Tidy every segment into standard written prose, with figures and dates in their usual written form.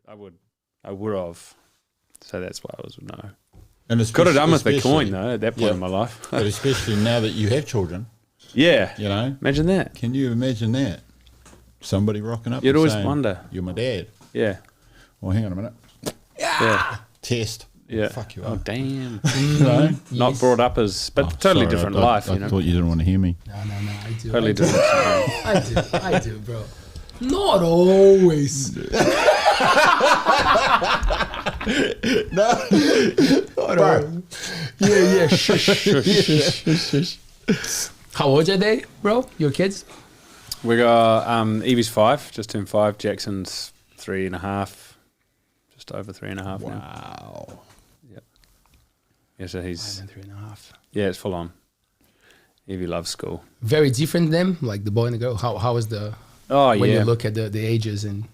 I would have. So that's why I was no. And could have done with the coin though at that point in my life. But especially now that you have children. Yeah. You know. Imagine that. Can you imagine that? Somebody rocking up. You'd always saying, wonder. You're my dad. Yeah. Well, hang on a minute. Yeah. Test. Yeah. Fuck you. Oh damn. No. Not brought up as, but totally sorry, different life. I thought you didn't want to hear me. No, I do. Totally different. I do, bro. Not always. No. Bro. Yeah. Shush. How old are they, bro? Your kids? We got Evie's 5, just turned 5. Jackson's 3.5, just over 3.5 now. Wow. Yep. Yeah, so he's 3.5. Yeah, it's full on. Evie loves school. Very different them, like the boy and the girl. How is the when you look at the ages and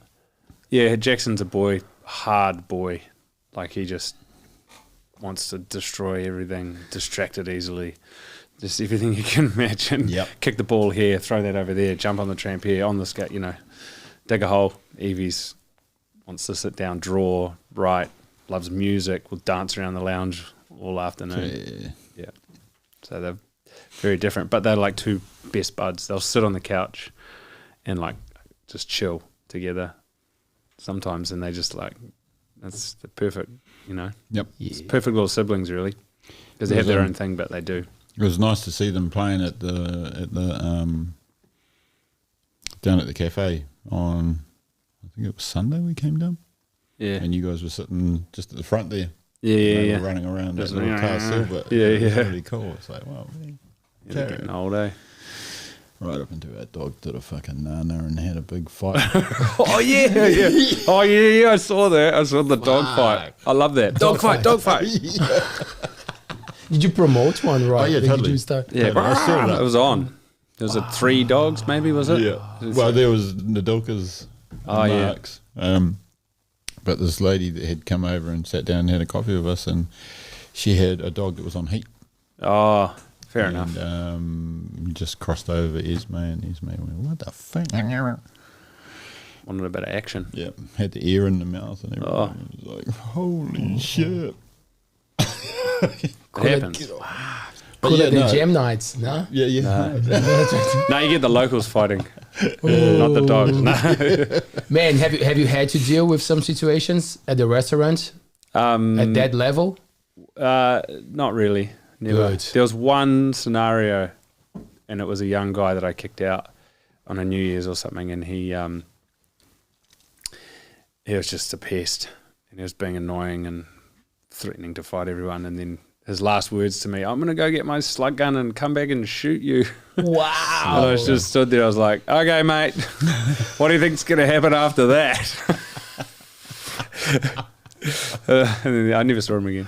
Jackson's a boy, hard boy. Like he just wants to destroy everything, distracted easily. Just everything you can imagine. Yep. Kick the ball here, throw that over there, jump on the tramp here, on the skate, dig a hole. Evie's wants to sit down, draw, write, loves music, will dance around the lounge all afternoon. Yeah. So they're very different, but they're like two best buds. They'll sit on the couch and like just chill together sometimes, and they just like, that's the perfect, Yep. It's perfect little siblings really, because they have their own thing, but they do. It was nice to see them playing at the down at the cafe on, I think it was Sunday we came down. Yeah. And you guys were sitting just at the front there. Yeah. Running around that Just little car silver. Yeah. It was really cool. It's like, wow, man. They're getting old, eh? Right up until our dog did a fucking nana and had a big fight. Oh yeah. I saw that. I saw the dog fight. I love that. Dog fight. Did you promote one, right? Oh, yeah, totally. Yeah, I saw that. It was on. There was 3 dogs, maybe, was it? Yeah. Well, there was Nadilka's Marks. But this lady that had come over and sat down and had a coffee with us, and she had a dog that was on heat. Oh, fair enough. Just crossed over Esme, and Esme went, what the fuck? Wanted a bit of action. Yeah, had the ear in the mouth and everything. Oh. It was like, holy shit. It happens. Cooler than jam nights, no? Yeah. No, you get the locals fighting, not the dogs. No. Man, have you had to deal with some situations at the restaurant at that level? Not really. Never. Good. There was one scenario, and it was a young guy that I kicked out on a New Year's or something, and he was just a pest, and he was being annoying and threatening to fight everyone, and then his last words to me, I'm going to go get my slug gun and come back and shoot you. Wow. And I just stood there. I was like, okay, mate, what do you think's going to happen after that? And then I never saw him again.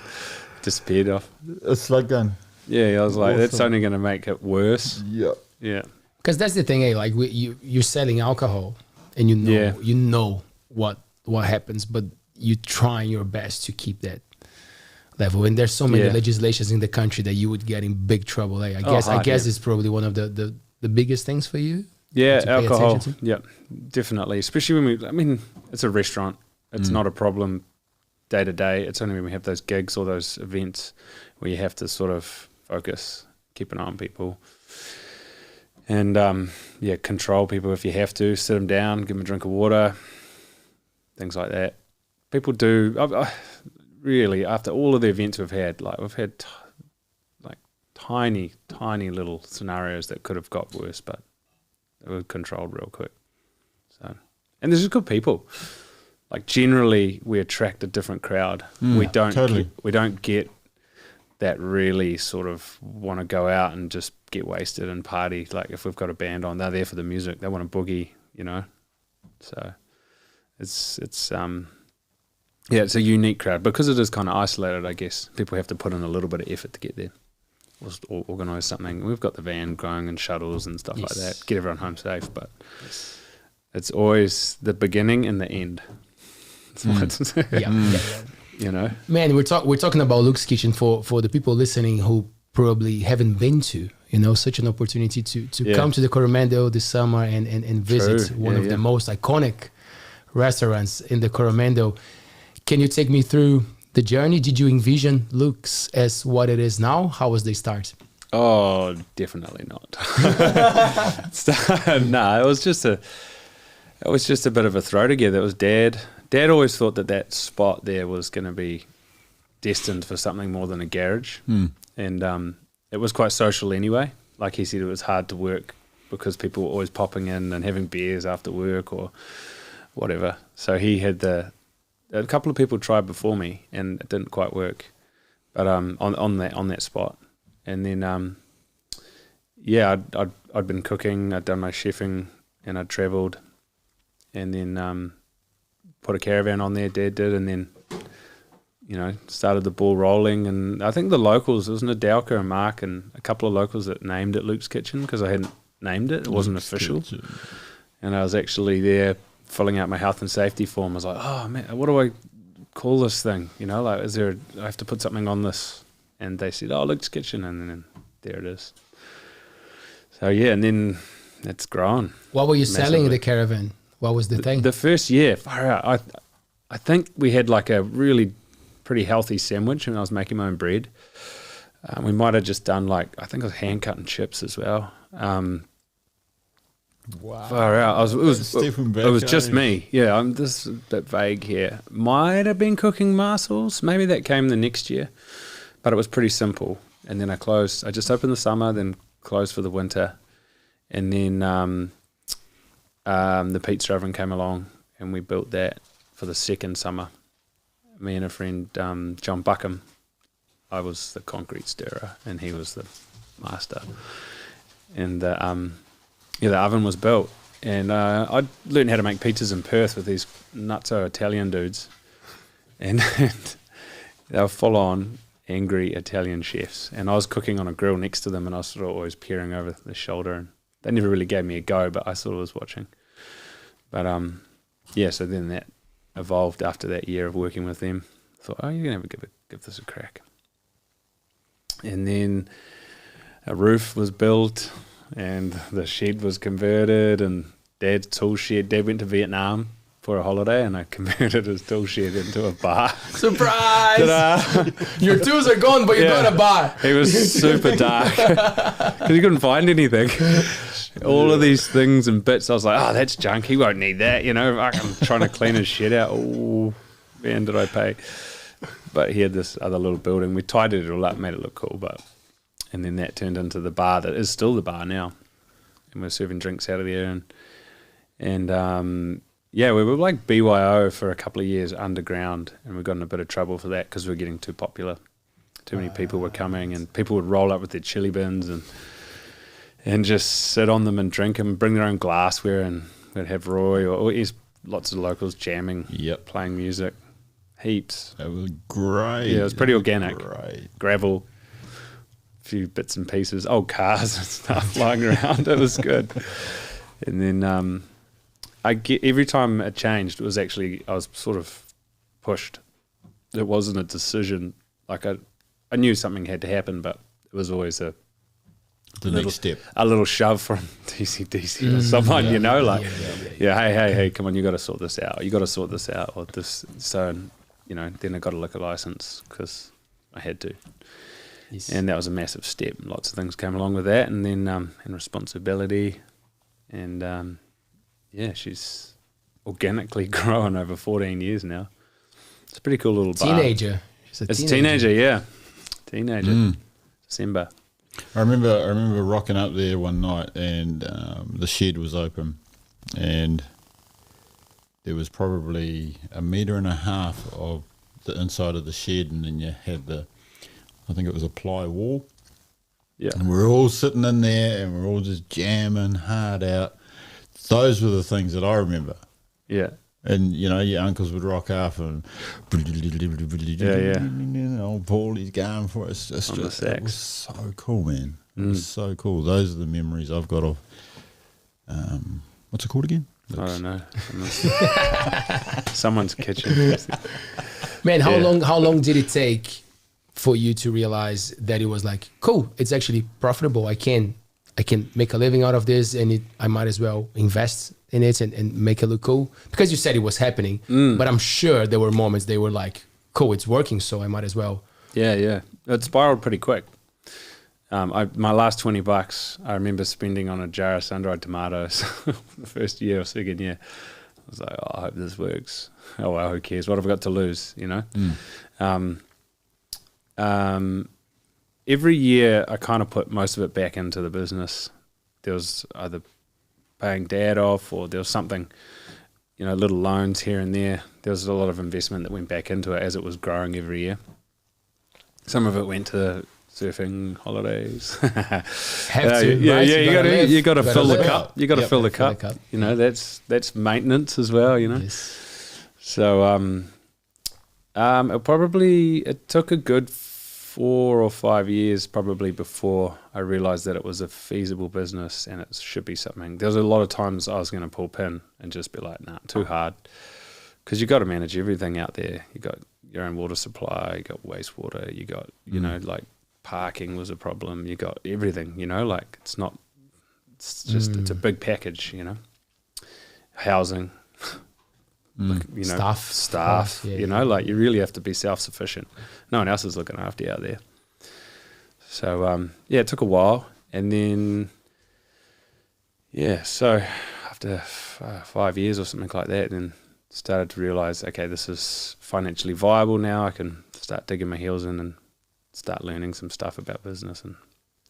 Disappeared off. A slug gun. Yeah, I was like, Awesome. that's only going to make it worse. Yep. Yeah. Because that's the thing, like you're selling alcohol, and you know what happens, but you're trying your best to keep that level. And there's so many legislations in the country that you would get in big trouble. I guess it's probably one of the biggest things for you. Yeah, to pay alcohol. attention to. Yeah, definitely. Especially when it's a restaurant. It's not a problem day to day. It's only when we have those gigs or those events where you have to sort of focus, keep an eye on people, and control people if you have to. Sit them down, give them a drink of water, things like that. People do. Really, after all of the events we've had tiny little scenarios that could have got worse, but they were controlled real quick. So, and there's just good people. Like generally, we attract a different crowd. We don't get that really sort of want to go out and just get wasted and party. Like if we've got a band on, they're there for the music. They want to boogie, So it's a unique crowd because it is kind of isolated. I guess people have to put in a little bit of effort to get there. Or organise something. We've got the van going and shuttles and stuff like that. Get everyone home safe, but it's always the beginning and the end. Yeah. Man, we're talking about Luke's Kitchen for the people listening who probably haven't been to. Such an opportunity to come to the Coromandel this summer and visit one of the most iconic restaurants in the Coromandel. Can you take me through the journey? Did you envision Luke's as what it is now? How was the start? Oh, definitely not. No, it was just a bit of a throw together. It was Dad. Dad always thought that spot there was going to be destined for something more than a garage. And it was quite social anyway. Like he said, it was hard to work because people were always popping in and having beers after work or whatever. So he had a couple of people tried before me and it didn't quite work, but on that spot. And then I'd been cooking, I'd done my chefing, and I'd travelled, and then put a caravan on there. Dad did, and then started the ball rolling. And I think the locals, it was Nadalka and Mark and a couple of locals that named it Luke's Kitchen because I hadn't named it. It wasn't Luke's official. Kitchen. And I was actually there filling out my health and safety form. I was like, oh man, what do I call this thing? Like, I have to put something on this? And they said, oh, Luke's Kitchen, and then there it is. So yeah, and then it's grown. What were you selling in the caravan? What was the thing? The first year, far out. I think we had like a really pretty healthy sandwich, and I was making my own bread. We might have just done I think it was hand cutting chips as well. Wow. Far out. It was just me. Yeah, I'm just a bit vague here. Might have been cooking mussels. Maybe that came the next year. But it was pretty simple. And then I closed. I just opened the summer, then closed for the winter. And then the pizza oven came along, and we built that for the second summer. Me and a friend, John Buckham. I was the concrete stirrer, and he was the master. And the oven was built. And I learned how to make pizzas in Perth with these nutso Italian dudes. And they were full on angry Italian chefs, and I was cooking on a grill next to them, and I was sort of always peering over the shoulder, and they never really gave me a go, but I sort of was watching. But so then that evolved after that year of working with them. I thought, oh, you're gonna give this a crack. And then a roof was built, and the shed was converted, and Dad's tool shed. Dad went to Vietnam for a holiday, and I converted his tool shed into a bar. Surprise! Your tools are gone, but you got a bar. It was super dark because you couldn't find anything. All of these things and bits, I was like, oh, that's junk. He won't need that. I'm trying to clean his shed out. Oh, man, did I pay. But he had this other little building. We tidied it all up, made it look cool. And then that turned into the bar that is still the bar now. And we're serving drinks out of there. And we were like BYO for a couple of years underground, and we got in a bit of trouble for that because we were getting too popular. Too many people were coming, and people would roll up with their chili bins and just sit on them and drink them, bring their own glassware, and we'd have Roy or lots of locals jamming, playing music, heaps. It was great. Yeah, it was pretty organic. Great. Gravel, a few bits and pieces, old cars and stuff lying around. It was good. And then every time it changed, it was actually, I was sort of pushed. It wasn't a decision. Like I knew something had to happen, but it was always a next step, a little shove from DCDC or someone, hey, come on, you got to sort this out. You got to sort this out, or this. So, then I got a liquor license because I had to, and that was a massive step. Lots of things came along with that, and then and responsibility, and she's organically grown over 14 years now. It's a pretty cool little bar. Teenager. It's a teenager, yeah. Teenager. December. I remember rocking up there one night, and the shed was open, and there was probably 1.5 meters of the inside of the shed, and then you had I think it was a ply wall. Yeah. And we're all sitting in there, and we're all just jamming hard out. Those were the things that I remember. Yeah. And, your uncles would rock up and old Paulie's going for it. It was so cool, man. It was so cool. Those are the memories I've got of, what's it called again? I don't know. Someone's kitchen. Man, how long did it take for you to realize that it was like, cool, it's actually profitable. I can I can make a living out of this, and I might as well invest in it and make it look cool. Because you said it was happening, but I'm sure there were moments they were like, cool, it's working, so I might as well. Yeah. It spiraled pretty quick. My last $20, I remember spending on a jar of sun-dried tomatoes the first year or second year. I was like, I hope this works. Oh, well, who cares? What have I got to lose, you know? Every year I kind of put most of it back into the business. There was either paying Dad off, or there was something, little loans here and there. There was a lot of investment that went back into it as it was growing every year. Some of it went to surfing holidays. You got to fill the cup. You got to fill the cup. That's maintenance as well. Yes. So it took a good 4 or 5 years probably before I realized that it was a feasible business and it should be something. There was a lot of times I was going to pull pin and just be like, nah, too hard, because you got to manage everything out there. You got your own water supply, you got wastewater, you got like parking was a problem, you got everything, like it's a big package, housing, staff, like you really have to be self-sufficient. No one else is looking after you out there. So it took a while, and then so after 5 years or something like that, then started to realize, okay, this is financially viable now. I can start digging my heels in and start learning some stuff about business and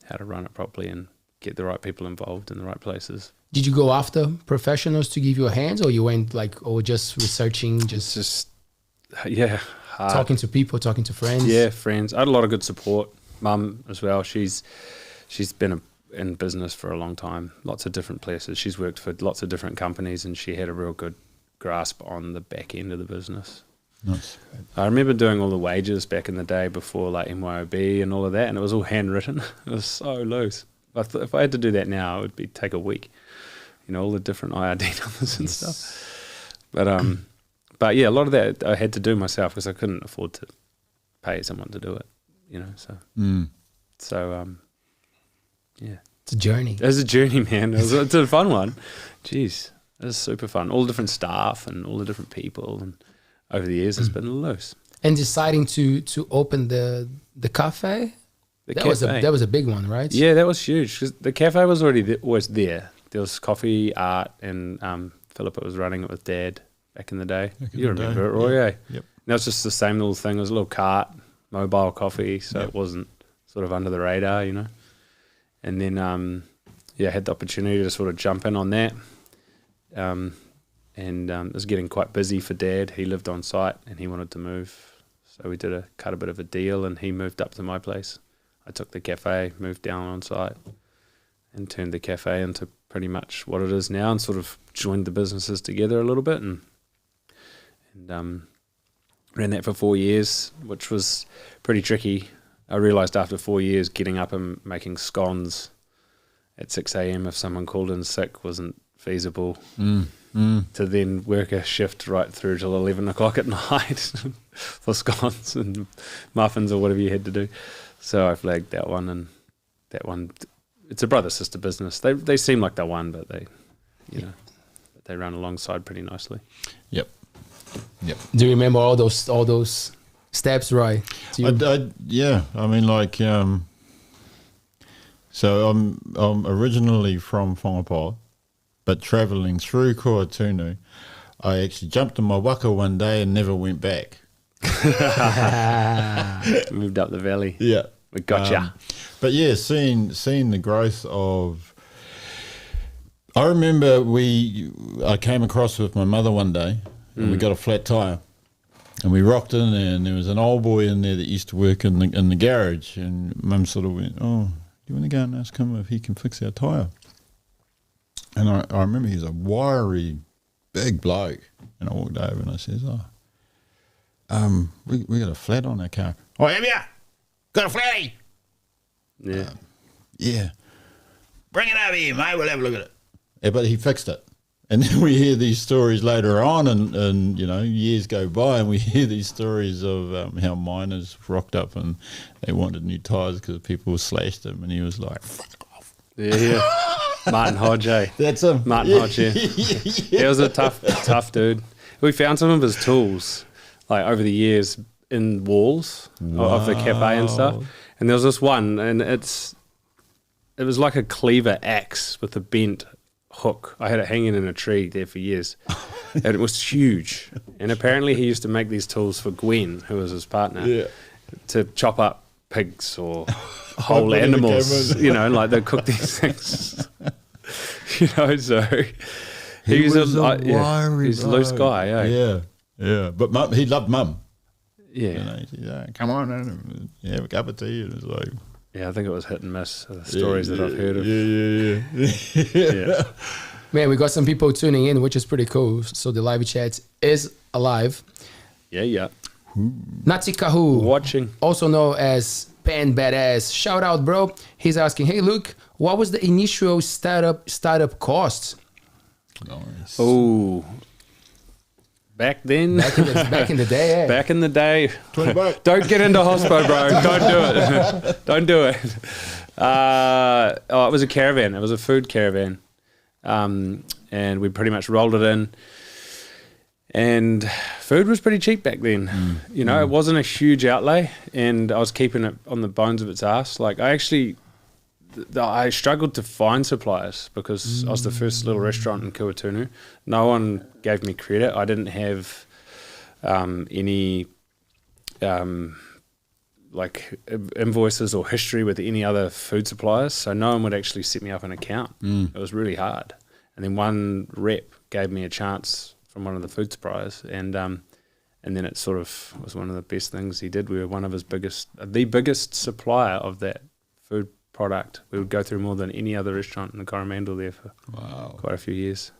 how to run it properly and get the right people involved in the right places. Did you go after professionals to give you a hand, or you went just researching, hard. Talking to people, talking to friends? Yeah, friends. I had a lot of good support. Mum as well. She's been in business for a long time, lots of different places. She's worked for lots of different companies, and she had a real good grasp on the back end of the business. Nice. I remember doing all the wages back in the day before like MYOB and all of that, and it was all handwritten. It was so loose. If I had to do that now, it would take a week. All the different IRD numbers and stuff. But yeah, a lot of that I had to do myself because I couldn't afford to pay someone to do it. Yeah. It's a journey. It's a journey, man. It's a fun one. Jeez, it was super fun. All the different staff and all the different people, and over the years it's been loose. And deciding to open the cafe, that was a big one, right? Yeah, that was huge, because the cafe was always there. There was coffee, art, and Philippa was running it with Dad back in the day. You remember it, Roy? Yeah. Yep. Now it's just the same little thing. It was a little cart, mobile coffee, so it wasn't sort of under the radar, And then, I had the opportunity to sort of jump in on that. It was getting quite busy for Dad. He lived on site and he wanted to move. So we cut a bit of a deal, and he moved up to my place. I took the cafe, moved down on site, and turned the cafe into pretty much what it is now, and sort of joined the businesses together a little bit, and ran that for 4 years, which was pretty tricky. I realised after 4 years getting up and making scones at 6 a.m. if someone called in sick wasn't feasible. To then work a shift right through till 11 o'clock at night for scones and muffins or whatever you had to do. So I flagged that one, and that one, it's a brother-sister business. They seem like they're one, but they run alongside pretty nicely. Yep. Do you remember all those steps, Roy? So I'm originally from Whangapā, but travelling through Kuaotunu, I actually jumped in my waka one day and never went back. Moved up the valley. Yeah. We gotcha. But yeah, seeing the growth of... I remember I came across with my mother one day, and we got a flat tyre. And we rocked in there, and there was an old boy in there that used to work in the garage, and Mum sort of went, "Oh, do you want to go and ask him if he can fix our tyre?" And I remember he's a wiry, big bloke. And I walked over and I says, we got a flat on our car. "Oh, have you? Got a flatty?" Yeah. Yeah. "Bring it over here, mate. We'll have a look at it." Yeah, but he fixed it. And then we hear these stories later on, and years go by, and we hear these stories of how miners rocked up and they wanted new tyres because people slashed them, and he was like, "Fuck off." Yeah. Martin Hodge, eh? That's him. Martin Hodge, yeah. He was a tough dude. We found some of his tools, like over the years, in walls of the cafe and stuff. And there was this one, and it was like a cleaver axe with a bent hook. I had it hanging in a tree there for years, and it was huge. And apparently he used to make these tools for Gwen, who was his partner, to chop up pigs or whole animals, you know, and like they cook these things, you know. So he's he's a loose guy, yeah. But Mum, he loved Mum. Yeah, you know, he said, come on, and have a cup of tea, and it's like. Yeah, I think it was hit and miss, the stories that I've heard of. Yeah. Man, we got some people tuning in, which is pretty cool. So the live chat is alive. Yeah. Natikahu, Watching. also known as Pan Badass. Shout out, bro. He's asking, hey, Luke, what was the initial startup cost? Nice. Oh, back then. Back in the day, eh? Back in the day. $20. Don't get into hospo, bro. Don't do it. Don't do it. It was a caravan. It was a food caravan. And we pretty much rolled it in. And food was pretty cheap back then. You know, it wasn't a huge outlay, and I was keeping it on the bones of its ass. Like, I struggled to find suppliers because I was the first little restaurant in Kuaotunu. No one gave me credit. I didn't have any like invoices or history with any other food suppliers, so no one would actually set me up an account. It was really hard. And then one rep gave me a chance from one of the food suppliers, and then it sort of was one of the best things he did. We were one of his the biggest supplier of that food product. We would go through more than any other restaurant in the Coromandel there for quite a few years.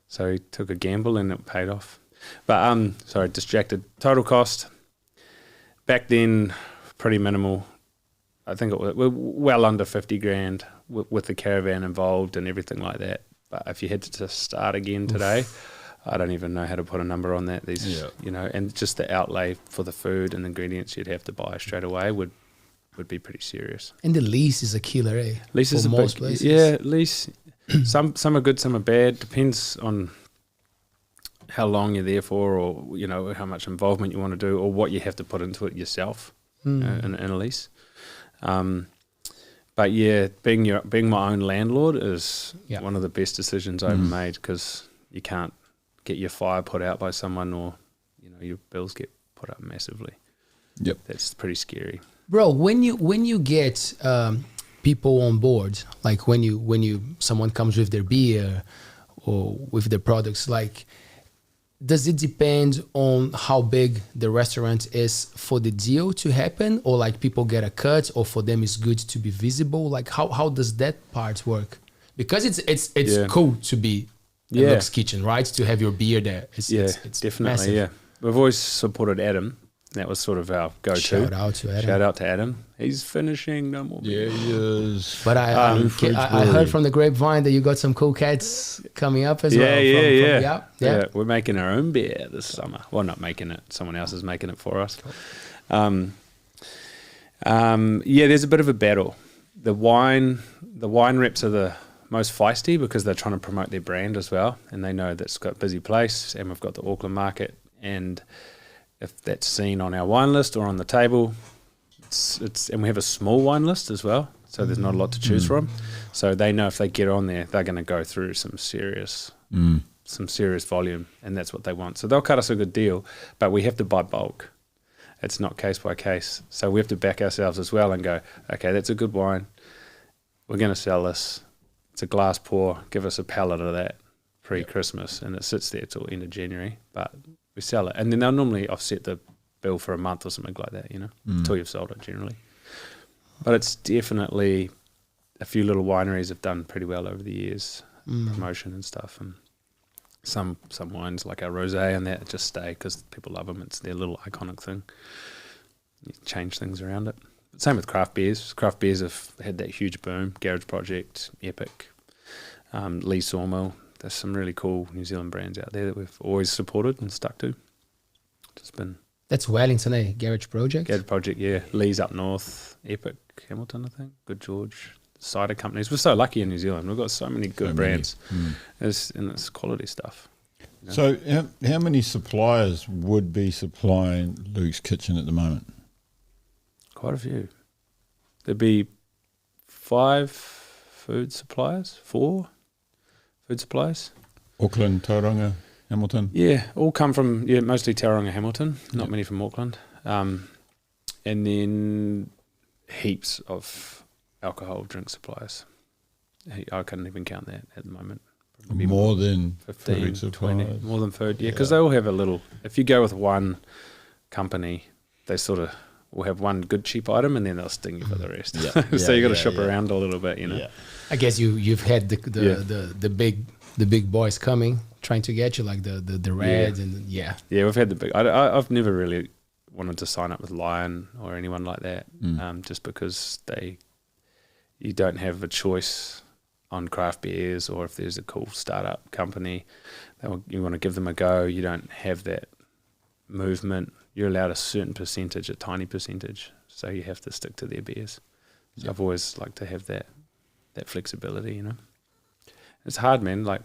So he took a gamble and it paid off. But sorry, distracted. Total cost back then pretty minimal. I think it was well under 50 grand with the caravan involved and everything like that. But if you had to start again today, I don't even know how to put a number on that. You know, and just the outlay for the food and ingredients you'd have to buy straight away would be pretty serious. And the lease is a killer, eh? Lease is most places. Yeah, lease. Some are good, some are bad. Depends on how long you're there for, or you know how much involvement you want to do, or what you have to put into it yourself in a lease. But yeah, being my own landlord is one of the best decisions I ever made, because you can't get your fire put out by someone, or you know your bills get put up massively. Yep, that's pretty scary. Bro, when you get people on board, like when someone comes with their beer or with their products, like, does it depend on how big the restaurant is for the deal to happen, or like people get a cut, or for them it's good to be visible? Like how does that part work? Because it's cool to be in Luke's kitchen, right? To have your beer there. It's definitely massive. Yeah. We've always supported Adam. That was sort of our go-to. Shout out to Adam. Shout out to Adam. He's finishing no more beer. Yeah, he is. But I heard from the grapevine that you got some cool cats coming up as well. Yeah. We're making our own beer this summer. Well, not making it. Someone else is making it for us. Cool. There's a bit of a battle. The wine reps are the most feisty because they're trying to promote their brand as well, and they know that's got a busy place, and we've got the Auckland market, and if that's seen on our wine list or on the table, and we have a small wine list as well, so there's not a lot to choose from. So they know if they get on there, they're going to go through some serious volume, and that's what they want. So they'll cut us a good deal, but we have to buy bulk. It's not case by case. So we have to back ourselves as well and go, okay, that's a good wine. We're going to sell this. It's a glass pour. Give us a pallet of that pre-Christmas, and it sits there till end of January, but we sell it, and then they'll normally offset the bill for a month or something like that, you know, until you've sold it generally. But it's definitely a few little wineries have done pretty well over the years, promotion and stuff, and some wines like our rosé and that just stay because people love them. It's their little iconic thing. You change things around it. But same with craft beers. Craft beers have had that huge boom. Garage Project, Epic, Lee Sawmill. There's some really cool New Zealand brands out there that we've always supported and stuck to. That's Wellington, eh? Garage Project? Garage Project, yeah. Lee's up north. Epic, Hamilton, I think. Good George. cider companies. We're so lucky in New Zealand. We've got so many good brands. And it's quality stuff. You know? So how many suppliers would be supplying Luke's Kitchen at the moment? Quite a few. There'd be 4 food suppliers. Auckland, Tauranga, Hamilton? Yeah, all come from, mostly Tauranga, Hamilton, not many from Auckland. And then heaps of alcohol drink suppliers. I couldn't even count that at the moment. Probably more than 15, food 20, suppliers. more than food. Yeah, because they all have a little, if you go with one company, they sort of will have one good cheap item and then they'll sting you for the rest. So you got to shop around a little bit, you know. Yeah. I guess you've had the big boys coming trying to get you, like the Reds and we've had the big. I've never really wanted to sign up with Lion or anyone like that, just because you don't have a choice on craft beers, or if there's a cool startup company, you want to give them a go. You don't have that movement. You're allowed a certain percentage, a tiny percentage, so you have to stick to their beers. So I've always liked to have that flexibility, you know. It's hard, man. Like,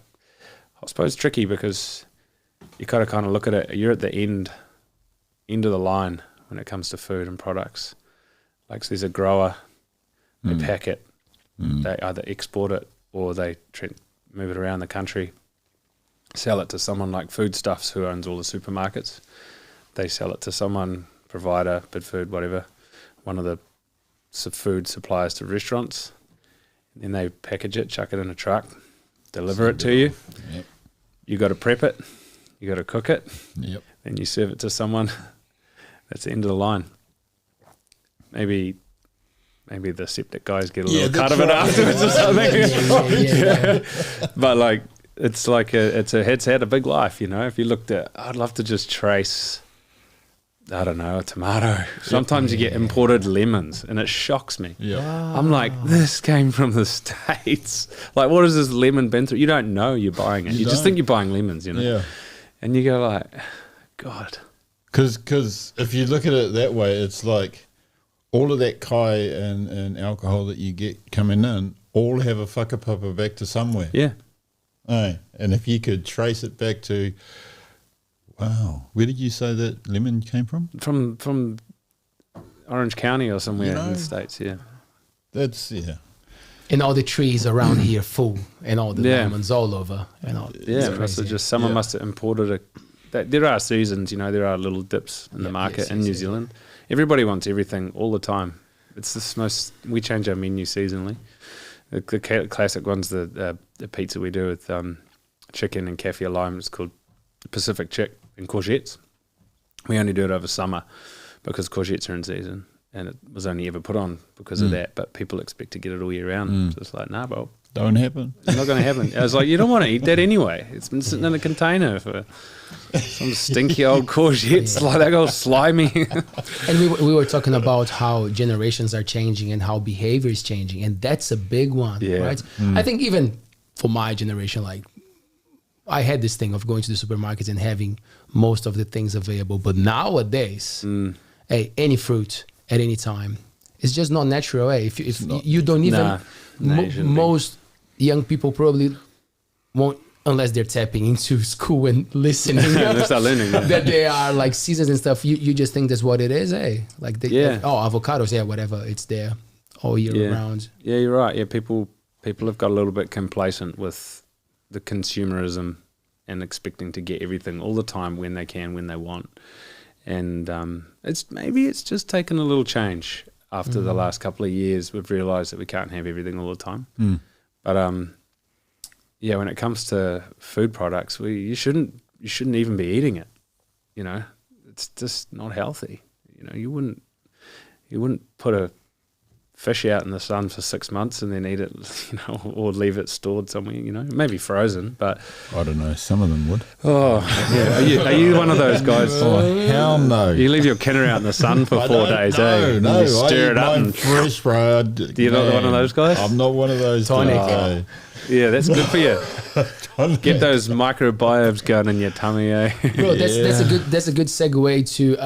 I suppose it's tricky because you gotta kind of look at it. You're at the end of the line when it comes to food and products. Like, so there's a grower, they pack it, they either export it or they move it around the country, sell it to someone like Foodstuffs who owns all the supermarkets. They sell it to someone, provider, Bidfood, whatever, one of the food suppliers to restaurants. And then they package it, chuck it in a truck, deliver it to you. Yep. You got to prep it. You got to cook it. Yep. Then you serve it to someone. That's the end of the line. Maybe the septic guys get a little cut of it afterwards or something. But like, it's had a big life, you know. If you looked at, I'd love to just trace, I don't know, a tomato. Sometimes you get imported lemons and it shocks me. I'm like, this came from the States. Like, what has this lemon been through? You don't know you're buying it. You just think you're buying lemons, you know. Yeah. And you go like, God. Because if you look at it that way, it's like all of that kai and alcohol that you get coming in all have a whakapapa back to somewhere. Yeah. Hey, and if you could trace it back to, wow, where did you say that lemon came from? From Orange County or somewhere in the States, That's, And all the trees around here full, and all the lemons all over. And all, someone must have imported there are seasons, you know, there are little dips in the market in New Zealand. Everybody wants everything all the time. It's we change our menu seasonally. The classic one's the pizza we do with chicken and kaffir lime. It's called Pacific Chick and courgettes. We only do it over summer because courgettes are in season, and it was only ever put on because of that. But people expect to get it all year round. So it's like, nah, bro. Don't happen. It's not going to happen. I was like, you don't want to eat that anyway. It's been sitting in a container for some stinky old courgettes, like that all slimy. And we were talking about how generations are changing and how behavior is changing, and that's a big one, right? I think even for my generation, like, I had this thing of going to the supermarkets and having most of the things available, but nowadays, any fruit at any time, it's just not natural. If you don't even, most young people probably won't, unless they're tapping into school and listening. They start learning that they are like seasons and stuff. You just think that's what it is, like avocados, whatever, it's there all year round. Yeah, you're right. Yeah, people have got a little bit complacent with the consumerism and expecting to get everything all the time when they can, when they want. And it's just taken a little change after the last couple of years. We've realised that we can't have everything all the time. But when it comes to food products, you shouldn't even be eating it. You know, it's just not healthy. You know, you wouldn't put a fish out in the sun for 6 months and then eat it, you know, or leave it stored somewhere, you know, maybe frozen, but I don't know, some of them would. Oh, yeah. Are you one of those guys? Oh, hell no. You leave your kenner out in the sun for 4 days, No, you stir it up and fresh, bro. You're not one of those guys? I'm not one of those guys. Yeah, that's good for you. Get those microbiomes going in your tummy, eh? Bro, that's a good segue to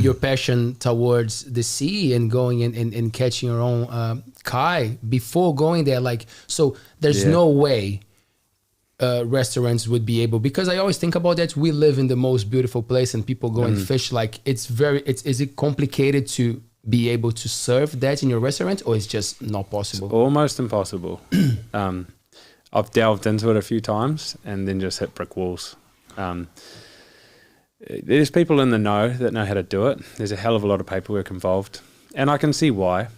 your passion towards the sea and going and catching your own kai. Before going there, like, so there's no way restaurants would be able, because I always think about that. We live in the most beautiful place and people go and fish. Like, is it complicated to be able to serve that in your restaurant, or it's just not possible? It's almost impossible. I've delved into it a few times and then just hit brick walls. There's people in the know that know how to do it. There's a hell of a lot of paperwork involved, and I can see why.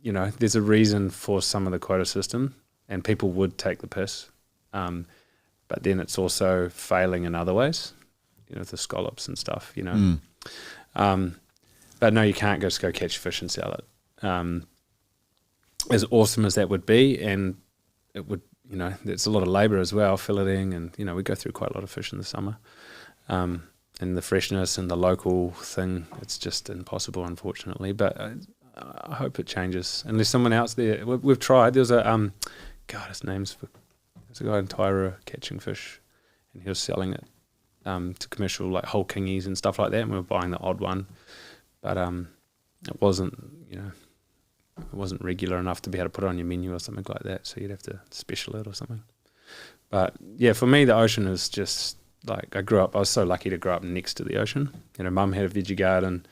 There's a reason for some of the quota system, and people would take the piss. But then it's also failing in other ways, the scallops and stuff, But no, you can't just go catch fish and sell it. As awesome as that would be, and it would, it's a lot of labour as well, filleting, and we go through quite a lot of fish in the summer. And the freshness and the local thing, it's just impossible, unfortunately. But I hope it changes. And there's someone else there. We've tried. There's a there's a guy in Tairua catching fish, and he was selling it to commercial, like whole kingies and stuff like that. And we were buying the odd one. But it wasn't, it wasn't regular enough to be able to put it on your menu or something like that. So you'd have to special it or something. But yeah, for me, the ocean is just like, I was so lucky to grow up next to the ocean. Mum had a veggie garden.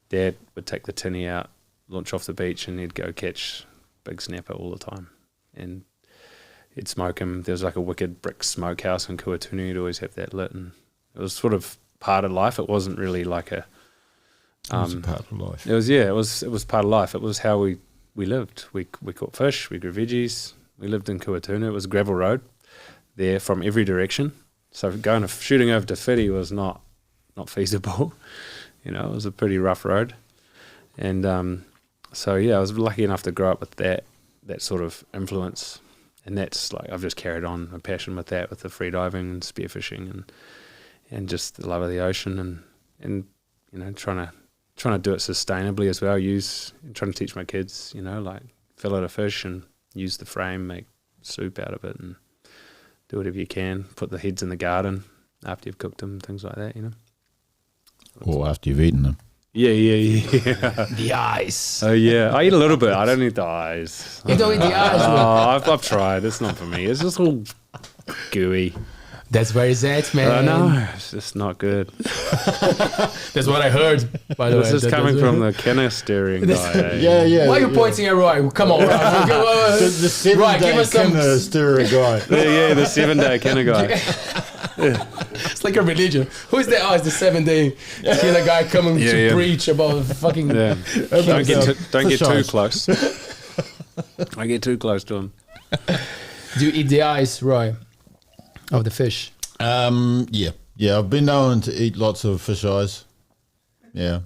Dad would take the tinny out, launch off the beach, and he'd go catch big snapper all the time. And he'd smoke them. There was like a wicked brick smokehouse in Kuaotunu. He'd always have that lit. And it was sort of part of life. It wasn't really like a... It was a part of life. It was part of life. It was how we lived. We caught fish, we grew veggies. We lived in Kuaotunu. It was a gravel road there from every direction. So shooting over to Whiri was not feasible. It was a pretty rough road. And I was lucky enough to grow up with that sort of influence. And that's like, I've just carried on a passion with that, with the free diving and spearfishing and just the love of the ocean and trying to do it sustainably as well. Trying to teach my kids, like fillet a fish and use the frame, make soup out of it, and do whatever you can. Put the heads in the garden after you've cooked them, things like that, Or after you've eaten them. Yeah. The eyes. Oh yeah, I eat a little bit. I don't eat the eyes. You don't eat the eyes? I've tried. It's not for me. It's just all gooey. That's where it's at, man. I know. It's just not good. That's what I heard, by the way. This is coming from the Kenna steering guy. Yeah. Why are you pointing at Roy? Come on, Roy. The 7-day Kenna steering guy. Yeah, the 7-day Kenna guy. It's like a religion. Who's that? Oh, it's the 7-day Kenna guy coming to preach about fucking... Yeah. Don't get too close. I get too close to him. Do you eat the eyes, Roy? Of the fish? Yeah. I've been known to eat lots of fish eyes. Yeah.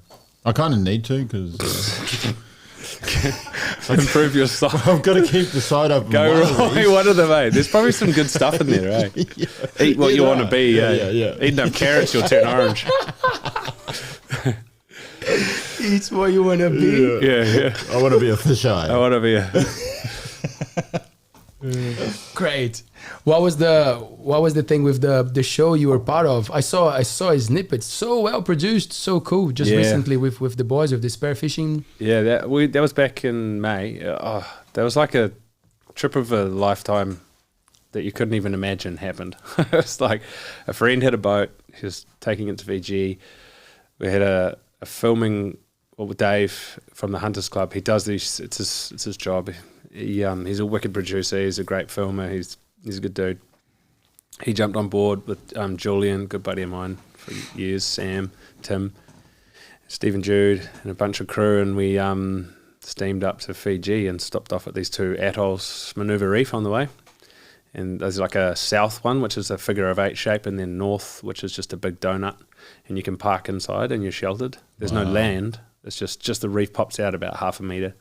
I kind of need to because... Improve your side. I've got to keep the side up. Go Roy, one of them, eh? There's probably some good stuff in there, eh? Eat what you want to be, yeah. Eat enough carrots, you'll turn orange. Eat what you want to be? Yeah. I want to be a fish eye. I want to be a... Great. What was the thing with the show you were part of? I saw a snippet, so well produced, so cool. Just recently with the boys of the spearfishing. Yeah, that was back in May. That was like a trip of a lifetime that you couldn't even imagine happened. It was like a friend had a boat. He was taking it to Fiji. We had a filming with Dave from the Hunters Club. He does these. It's his job. He's a wicked producer. He's a great filmer. He's a good dude. He jumped on board with Julian, good buddy of mine for years, Sam, Tim, Stephen Jude, and a bunch of crew, and we steamed up to Fiji and stopped off at these two atolls, Maneuver Reef on the way. And there's like a south one, which is a figure of 8 shape, and then north, which is just a big donut. And you can park inside and you're sheltered. There's no land. It's just the reef pops out about 1/2 metre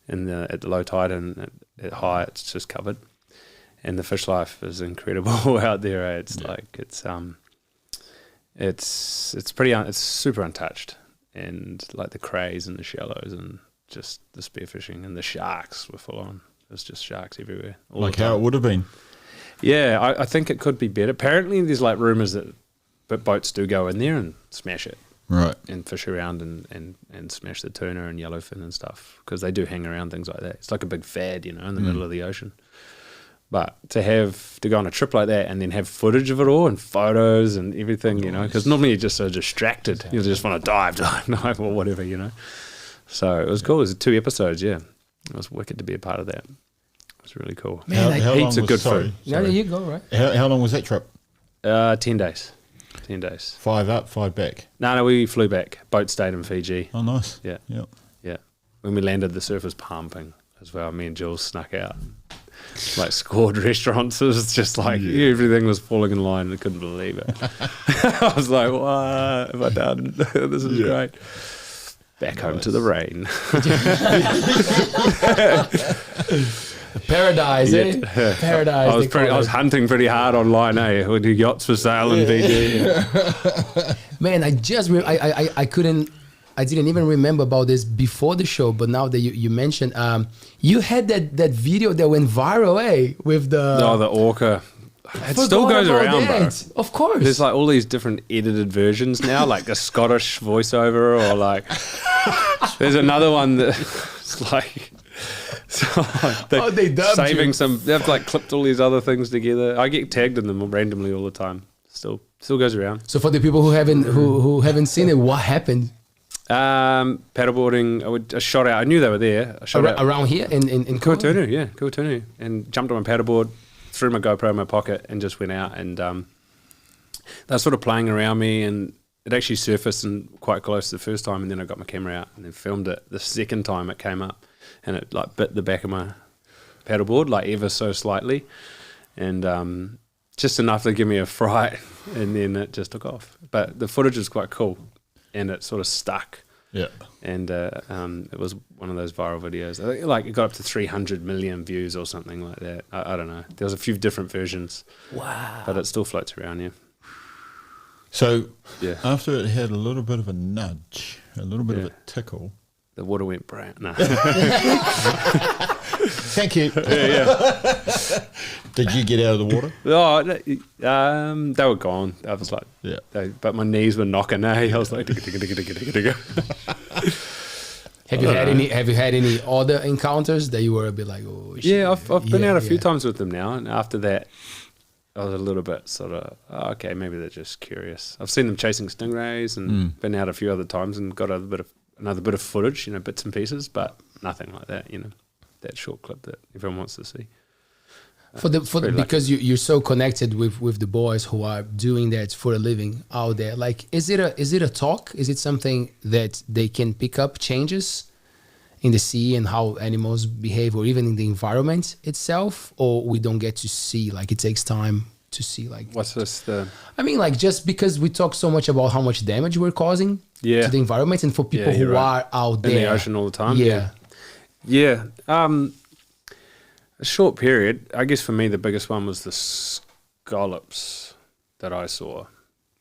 at the low tide, and at high it's just covered. And the fish life is incredible out there. It's it's super untouched, and like the crays and the shallows and just the spearfishing and the sharks were full on. There's just sharks everywhere. Like how it would have been. Yeah, I think it could be better. Apparently, there's like rumours that boats do go in there and smash it. Right. And fish around and smash the tuna and yellowfin and stuff, because they do hang around things like that. It's like a big fad, in the middle of the ocean. But to go on a trip like that and then have footage of it all and photos and everything, because normally you're just so distracted. You just want to dive or whatever, So it was cool. It was 2 episodes, yeah. It was wicked to be a part of that. It was really cool. Man, heaps of good food. Now there you go, right? How long was that trip? 10 days. 10 days. 5 up, 5 back. No, we flew back. Boat stayed in Fiji. Oh, nice. Yeah. Yep. Yeah. When we landed, the surf was pumping as well. Me and Jules snuck out. Like scored restaurants. It was just like everything was falling in line. I couldn't believe it. I was like, what have I done? This is great. Back home to the rain. Paradise, eh? Paradise. I was hunting pretty hard online, when the yachts for sale in Fiji. Man, I didn't even remember about this before the show, but now that you mentioned, you had that video that went viral, with the orca. It still goes around, bro. Of course. There's like all these different edited versions now, like a Scottish voiceover, or like there's another one that's like they dubbed saving you. they've like clipped all these other things together. I get tagged in them randomly all the time. Still goes around. So for the people who haven't seen it, what happened? Paddleboarding. I shot out. I knew they were there. I shot out around here in Kuaotunu, Kuaotunu, and jumped on my paddleboard, threw my GoPro in my pocket, and just went out. And they were sort of playing around me, and it actually surfaced and quite close the first time, and then I got my camera out and then filmed it. The second time it came up, and it like bit the back of my paddleboard like ever so slightly, and just enough to give me a fright, and then it just took off. But the footage is quite cool, and it sort of stuck. Yeah. And it was one of those viral videos. I think like it got up to 300 million views or something like that. I don't know. There was a few different versions. Wow. But it still floats around, yeah. So after it had a little bit of a nudge, a little bit of a tickle. The water went brown. No. Thank you. Yeah. Did you get out of the water? Oh, they were gone. I was like, but my knees were knocking. I was like, Have you had any other encounters that you were a bit like, oh shit? Yeah, I've been out a few times with them now, and after that, I was a little bit sort of okay, maybe they're just curious. I've seen them chasing stingrays and been out a few other times and got another bit of footage, bits and pieces, but nothing like that, that short clip that everyone wants to see. Because you're so connected with the boys who are doing that for a living out there. Like, is it a talk? Is it something that they can pick up changes in the sea and how animals behave, or even in the environment itself, or we don't get to see? Like, it takes time to see. Like, what's this? I mean, like, just because we talk so much about how much damage we're causing to the environment, and for people who are out there in the ocean all the time. Yeah. A short period. I guess for me, the biggest one was the scallops that I saw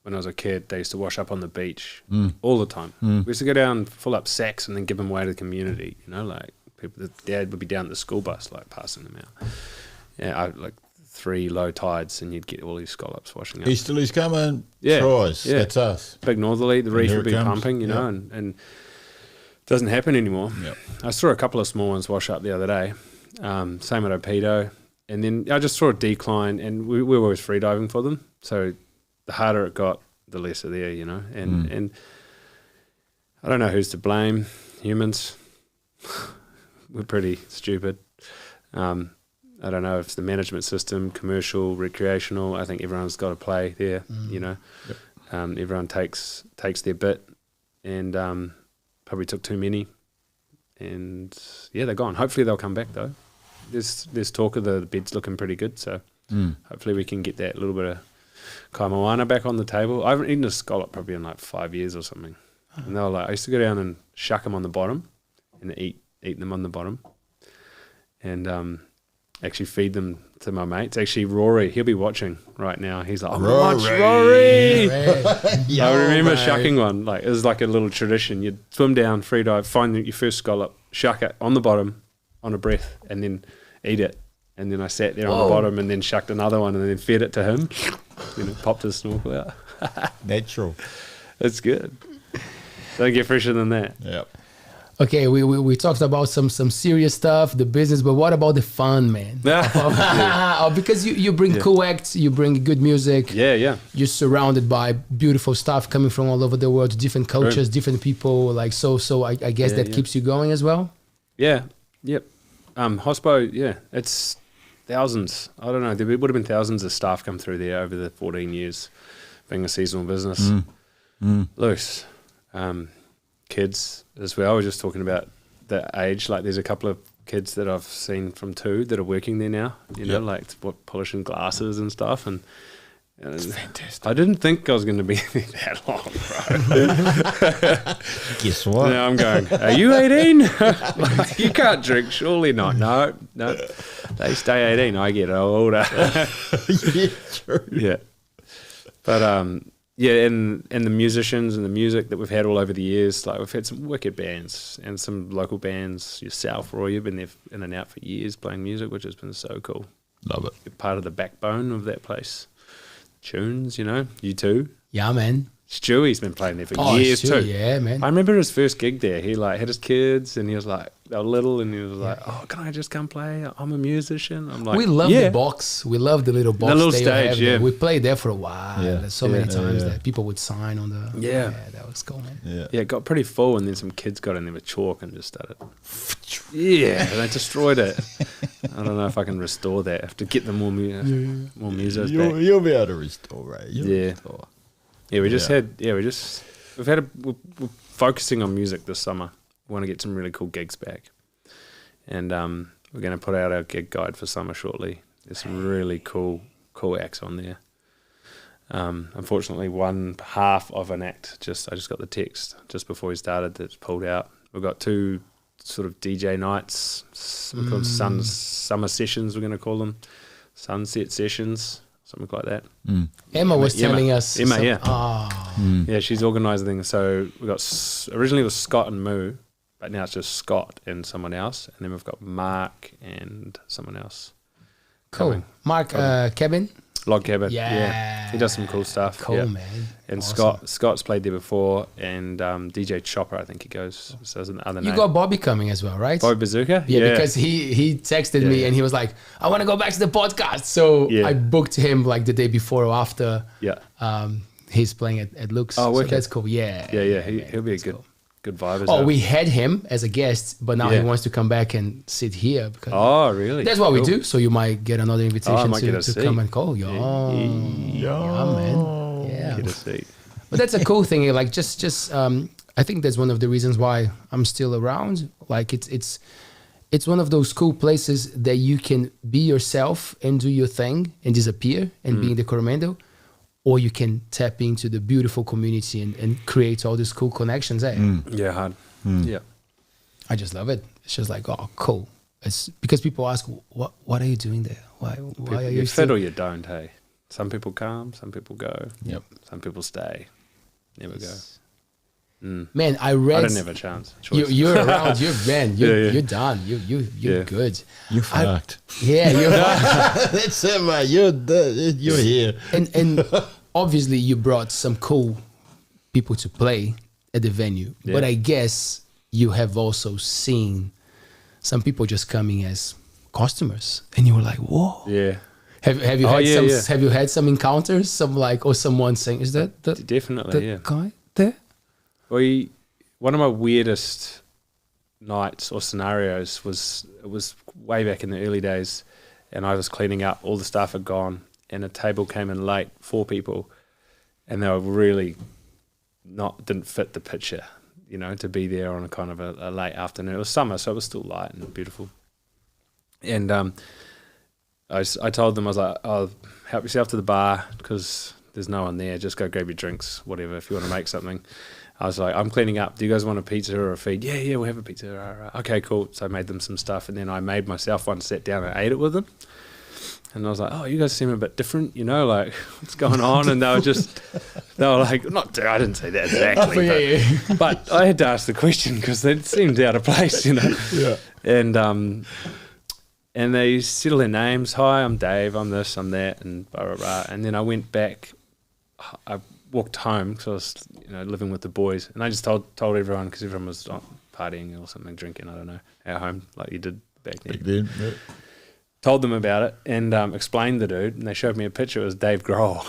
when I was a kid. They used to wash up on the beach all the time. We used to go down, fill up sacks, and then give them away to the community. Like people, the dad would be down at the school bus, like passing them out. Yeah, like 3 low tides, and you'd get all these scallops washing up. Easterly's coming. Tries. That's us. Big northerly. The reef would be pumping, and it doesn't happen anymore. Yep. I saw a couple of small ones wash up the other day. Same at Opedo, and then I just saw a decline, and we were always free diving for them. So the harder it got, the less are there, and I don't know who's to blame. Humans, we're pretty stupid. I don't know if it's the management system, commercial, recreational. I think everyone's got to play there. Yep. Everyone takes their bit, and probably took too many. And they're gone. Hopefully they'll come back though. There's talk of the beds looking pretty good, so hopefully we can get that little bit of kaimawana back on the table. I haven't eaten a scallop probably in like 5 years or something. And they were like, I used to go down and shuck them on the bottom and eat them on the bottom, and actually feed them to my mates. Actually, Rory, he'll be watching right now. He's like, Rory! I remember shucking one. Like, it was like a little tradition. You'd swim down, free dive, find your first scallop, shuck it on the bottom on a breath, and then eat it. And then I sat there on the bottom and then shucked another one and then fed it to him. Popped his snorkel out. Natural. It's good. Don't get fresher than that. Yep. Okay, we talked about some serious stuff, the business, but what about the fun, man? Because you bring cool acts, you bring good music. Yeah. You're surrounded by beautiful stuff coming from all over the world, different cultures, different people. Like so I guess that keeps you going as well. Yeah. Yep. Hospo, it's thousands. I don't know. There would have been thousands of staff come through there over the 14 years, being a seasonal business. Loose. Kids as well. I was just talking about the age. Like there's a couple of kids that I've seen from 2 that are working there now, like polishing glasses and stuff. And it's fantastic. I didn't think I was going to be there that long, bro. Guess what? Now I'm going, are you 18? You can't drink, surely not. No. They stay 18. I get older. Yeah, true. Yeah. But, and the musicians and the music that we've had all over the years, like we've had some wicked bands and some local bands. Yourself, Roy, you've been there in and out for years playing music, which has been so cool. Love it. You're part of the backbone of that place. Tunes, you too. Yeah, man. Stewie's been playing there for years Stewie, too. Yeah, man. I remember his first gig there. He had his kids and he was like, they were little and he was like, oh, can I just come play? I'm a musician. I'm like, we love the box. We love the little box. The little they stage, have there. We played there for a while. Yeah. There's so many times that people would sign on the. Yeah, that was cool, man. Yeah, it got pretty full and then some kids got in there with chalk and just started. Yeah, they destroyed it. I don't know if I can restore that. I have to get them more musos back. You'll be able to restore, right? Restore. Yeah, we're focusing on music this summer. We want to get some really cool gigs back. And we're going to put out our gig guide for summer shortly. There's some really cool acts on there. Unfortunately, one half of an act, I just got the text just before we started that's pulled out. We've got 2 sort of DJ nights, we call them summer sessions, we're going to call them. Sunset sessions. Something like that. Emma was telling us. Emma, yeah, she's organising things. So we got originally it was Scott and Moo, but now it's just Scott and someone else, and then we've got Mark and someone else. Cool, coming. Mark Cabin. Log Cabin. Yeah, he does some cool stuff. Cool, man. And awesome. Scott's played there before, and DJ Chopper, I think he goes. So there's another name. You got Bobby coming as well, right? Bobby Bazooka. Yeah, because he texted me and he was like, "I want to go back to the podcast." So I booked him like the day before or after. Yeah. He's playing at Lukas. Oh, so that's cool. Yeah. He'll be a good vibe as well. Oh, we had him as a guest, but now he wants to come back and sit here. Because really? That's what we do. So you might get another invitation to come and call. Yeah, man. Yeah. Get a seat. But that's a cool thing. Like just I think that's one of the reasons why I'm still around. Like it's one of those cool places that you can be yourself and do your thing and disappear and be in the Coromandel. Or you can tap into the beautiful community and create all these cool connections. Yeah, hard. Yeah. I just love it. It's just like, oh, cool. It's because people ask, what are you doing there? Why are you fit or you don't, hey? Some people come, some people go. Yep. Some people stay. Never go. Man, I read. I didn't have a chance. You're around. You're You're done. You're good. You're fucked. Yeah, you're fucked. That's it, man. You're here. And obviously you brought some cool people to play at the venue. Yeah. But I guess you have also seen some people just coming as customers, and you were like, "Whoa!" Yeah. Have you Have you had some encounters? Or someone saying, "Is that the guy there?" One of my weirdest nights or scenarios was way back in the early days, and I was cleaning up. All the staff had gone, and a table came in late, 4 people, and they were really didn't fit the picture, to be there on a kind of a late afternoon. It was summer, so it was still light and beautiful. And I told them, I was like, "Oh, help yourself to the bar because there's no one there. Just go grab your drinks, whatever, if you want to make something." I was like, "I'm cleaning up. Do you guys want a pizza or a feed?" Yeah, we'll have a pizza. Right. Okay, cool. So I made them some stuff, and then I made myself one, sat down and ate it with them. And I was like, "Oh, you guys seem a bit different, like what's going on?" And they were like, I didn't say that exactly, but I had to ask the question because it seemed out of place, Yeah. And And they settle their names. Hi, I'm Dave. I'm this, I'm that, and blah, blah, blah. And then I went back. I walked home because I was, living with the boys. And I just told everyone, because everyone was partying or something, drinking, I don't know, at home, like you did back then. Yep. Told them about it and explained the dude. And they showed me a picture. It was Dave Grohl.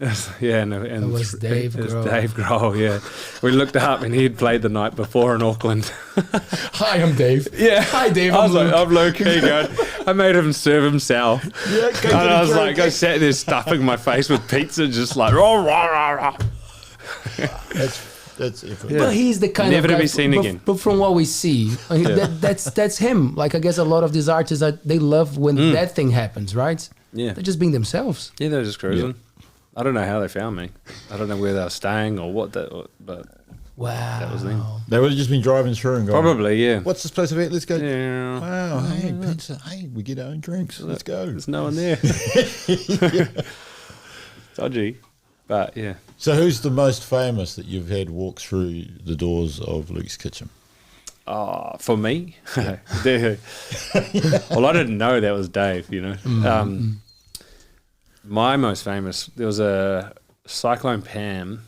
And it was Dave Grohl. Dave Grohl, yeah. We looked up and he had played the night before in Auckland. Hi, I'm Dave. Yeah. Hi, Dave. I was like, I'm Luke. Here you go. I made him serve himself. Yeah, and I was like, I sat there stuffing my face with pizza, just like, rah, rah, rah, rah. That's effort. Yeah. But he's the kind Never of guy, to be seen again. But from what we see, that's him. Like, I guess a lot of these artists, they love when that thing happens, right? Yeah. They're just being themselves. Yeah, they're just cruising. Yep. I don't know how they found me. I don't know where they were staying or what, but Wow. that was them. They would have just been driving through and going, Probably, yeah. what's this place about? Let's go. Yeah. Wow, hey, pizza. Hey, we get our own drinks. Let's go. There's no one there. Dodgy. But, yeah. So who's the most famous that you've had walk through the doors of Luke's Kitchen? For me? Well, I didn't know that was Dave, My most famous, there was a Cyclone Pam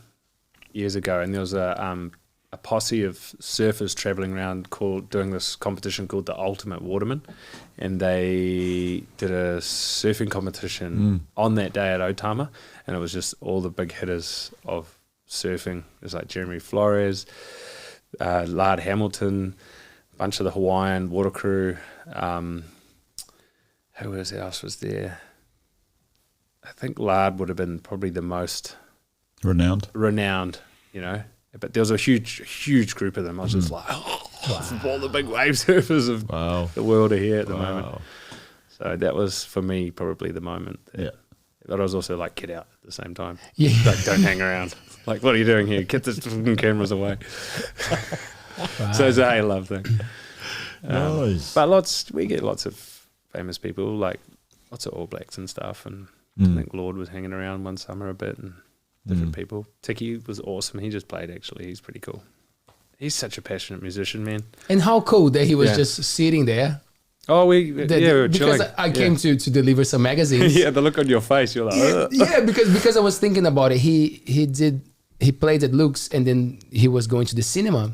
years ago, and there was a posse of surfers travelling around doing this competition called the Ultimate Waterman, and they did a surfing competition on that day at Otama, and it was just all the big hitters of surfing. It was like Jeremy Flores, Lard Hamilton, a bunch of the Hawaiian water crew. Who else was there? I think Lard would have been probably the most Renowned. But there was a huge group of them. I was just like, all the big wave surfers of the world are here at the moment. So that was, for me, probably the moment. Yeah. But I was also like, get out at the same time. Yeah. Like, don't hang around. Like, what are you doing here? Get the fucking cameras away. Wow. So it's a hey love thing. Nice. But we get lots of famous people, like lots of All Blacks and stuff, and I think Lord was hanging around one summer a bit, and different people. Tiki was awesome. He just played, actually. He's pretty cool. He's such a passionate musician, man. And how cool that he was just sitting there. Oh, we were Because chilling. I came to deliver some magazines. Yeah, the look on your face, you're like, ugh. Yeah, because I was thinking about it. He played at Luke's, and then he was going to the cinema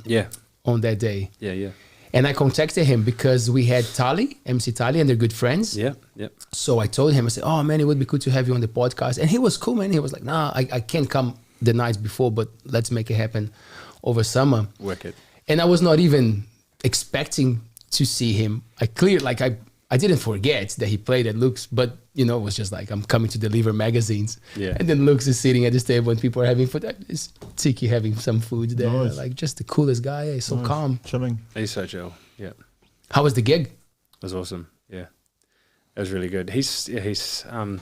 on that day. Yeah. And I contacted him because we had Tali, MC Tali, and they're good friends. Yeah. So I told him, I said, oh man, it would be cool to have you on the podcast. And he was cool, man. He was like, nah, I can't come the night before, but let's make it happen over summer. Wicked. And I was not even expecting to see him. I didn't forget that he played at Luke's, but it was just like, I'm coming to deliver magazines. Yeah. And then Luke's is sitting at this table and people are having food. It's Tiki having some food there. Nice. Like, just the coolest guy. He's so calm. Chilling. He's so chill. Yeah. How was the gig? It was awesome. Yeah. It was really good. He's hard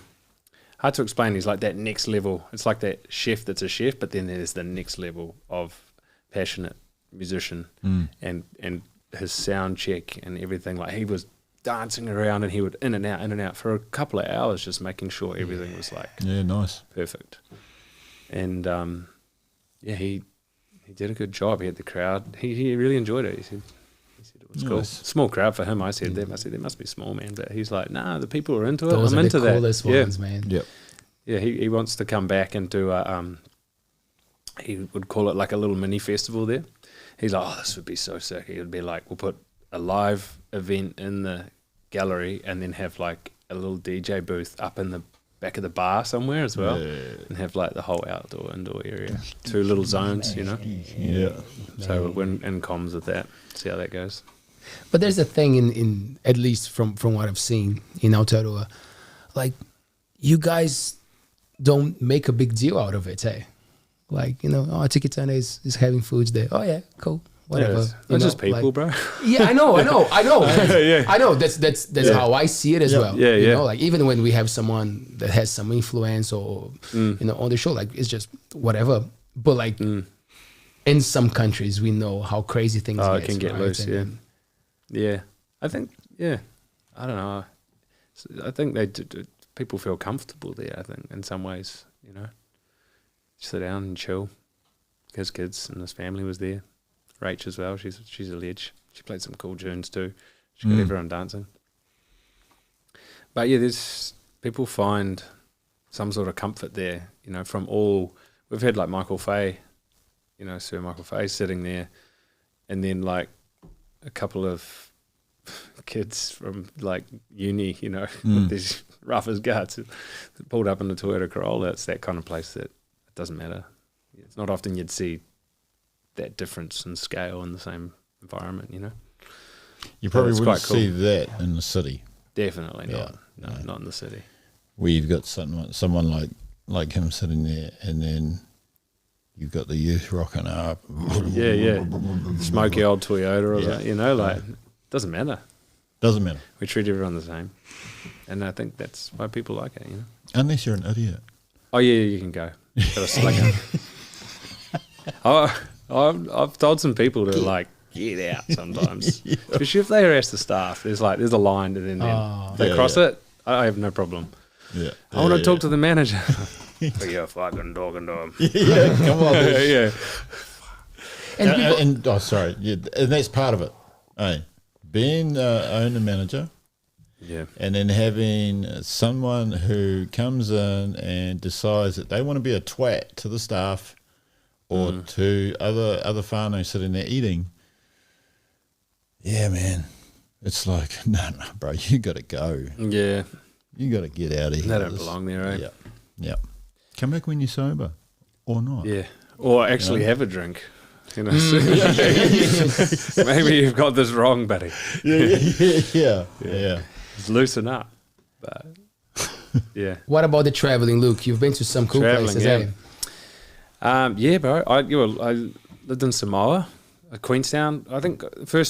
to explain. He's like that next level. It's like that chef that's a chef, but then there's the next level of passionate musician and his sound check and everything. Like, he was dancing around and he would in and out for a couple of hours, just making sure everything was like nice, perfect. And he did a good job. He had the crowd. He really enjoyed it. He said it was cool. Small crowd for him. I said that. I said, it must be small, man. But he's like, nah, the people are into it. Those I'm are into the coolest that. ones, man. Yep. Yeah, he wants to come back and do he would call it like a little mini festival there. He's like, oh, this would be so sick. He would be like, we'll put a live event in the gallery and then have like a little DJ booth up in the back of the bar somewhere as well, and have like the whole outdoor indoor area, 2 little zones, Yeah. So we're in comms with that. See how that goes. But there's a thing in at least from what I've seen in Aotearoa, like, you guys don't make a big deal out of it, hey? Like, Tiki Tane is having foods there. Oh yeah, cool. Whatever. They're just people, bro. Yeah, I know. Yeah. I know. That's how I see it as well. Yeah, You know, like, even when we have someone that has some influence or on the show, like, it's just whatever. But like in some countries, we know how crazy things it can get loose. Yeah. I think. Yeah. I don't know. I think people feel comfortable there. I think in some ways, sit down and chill. His kids and his family was there. Rach as well. She's a ledge. She played some cool tunes too. She got everyone dancing. But yeah, there's people find some sort of comfort there, you know, from all. We've had like Michael Fay, you know, Sir Michael Fay sitting there, and then like a couple of kids from like uni, you know, with these rough as guts, pulled up in the Toyota Corolla. It's that kind of place that it doesn't matter. It's not often you'd see that difference in scale in the same environment, you know. You probably it's wouldn't quite cool. see that in the city. Definitely Yeah, not. No, not in the city. Where you've got someone like him sitting there, and then you've got the youth rocking up. Yeah. Smoky old Toyota or something, you know, like, doesn't matter. Doesn't matter. We treat everyone the same. And I think that's why people like it, you know. Unless you're an idiot. Oh, yeah, you can go. Got a slicker. I've told some people to, like, get out sometimes. Especially if they harass the staff. There's a line, and then if they cross it, I have no problem. Yeah. I want to talk to the manager. But you're fucking talking to him. Yeah, come on. Yeah. And sorry. Yeah, and that's part of it. Hey, being owner manager. Yeah. And then having someone who comes in and decides that they want to be a twat to the staff or to other whānau sitting there eating. Yeah, man. It's like, no, bro, you got to go. Yeah. You got to get out of here. They don't belong there, eh? Yeah. Come back when you're sober or not. Yeah. Or actually have a drink. You know, maybe you've got this wrong, buddy. Yeah. Just loosen up. But yeah. What about the traveling, Luke? You've been to some cool places, eh? Yeah, bro. I lived in Samoa, Queenstown. I think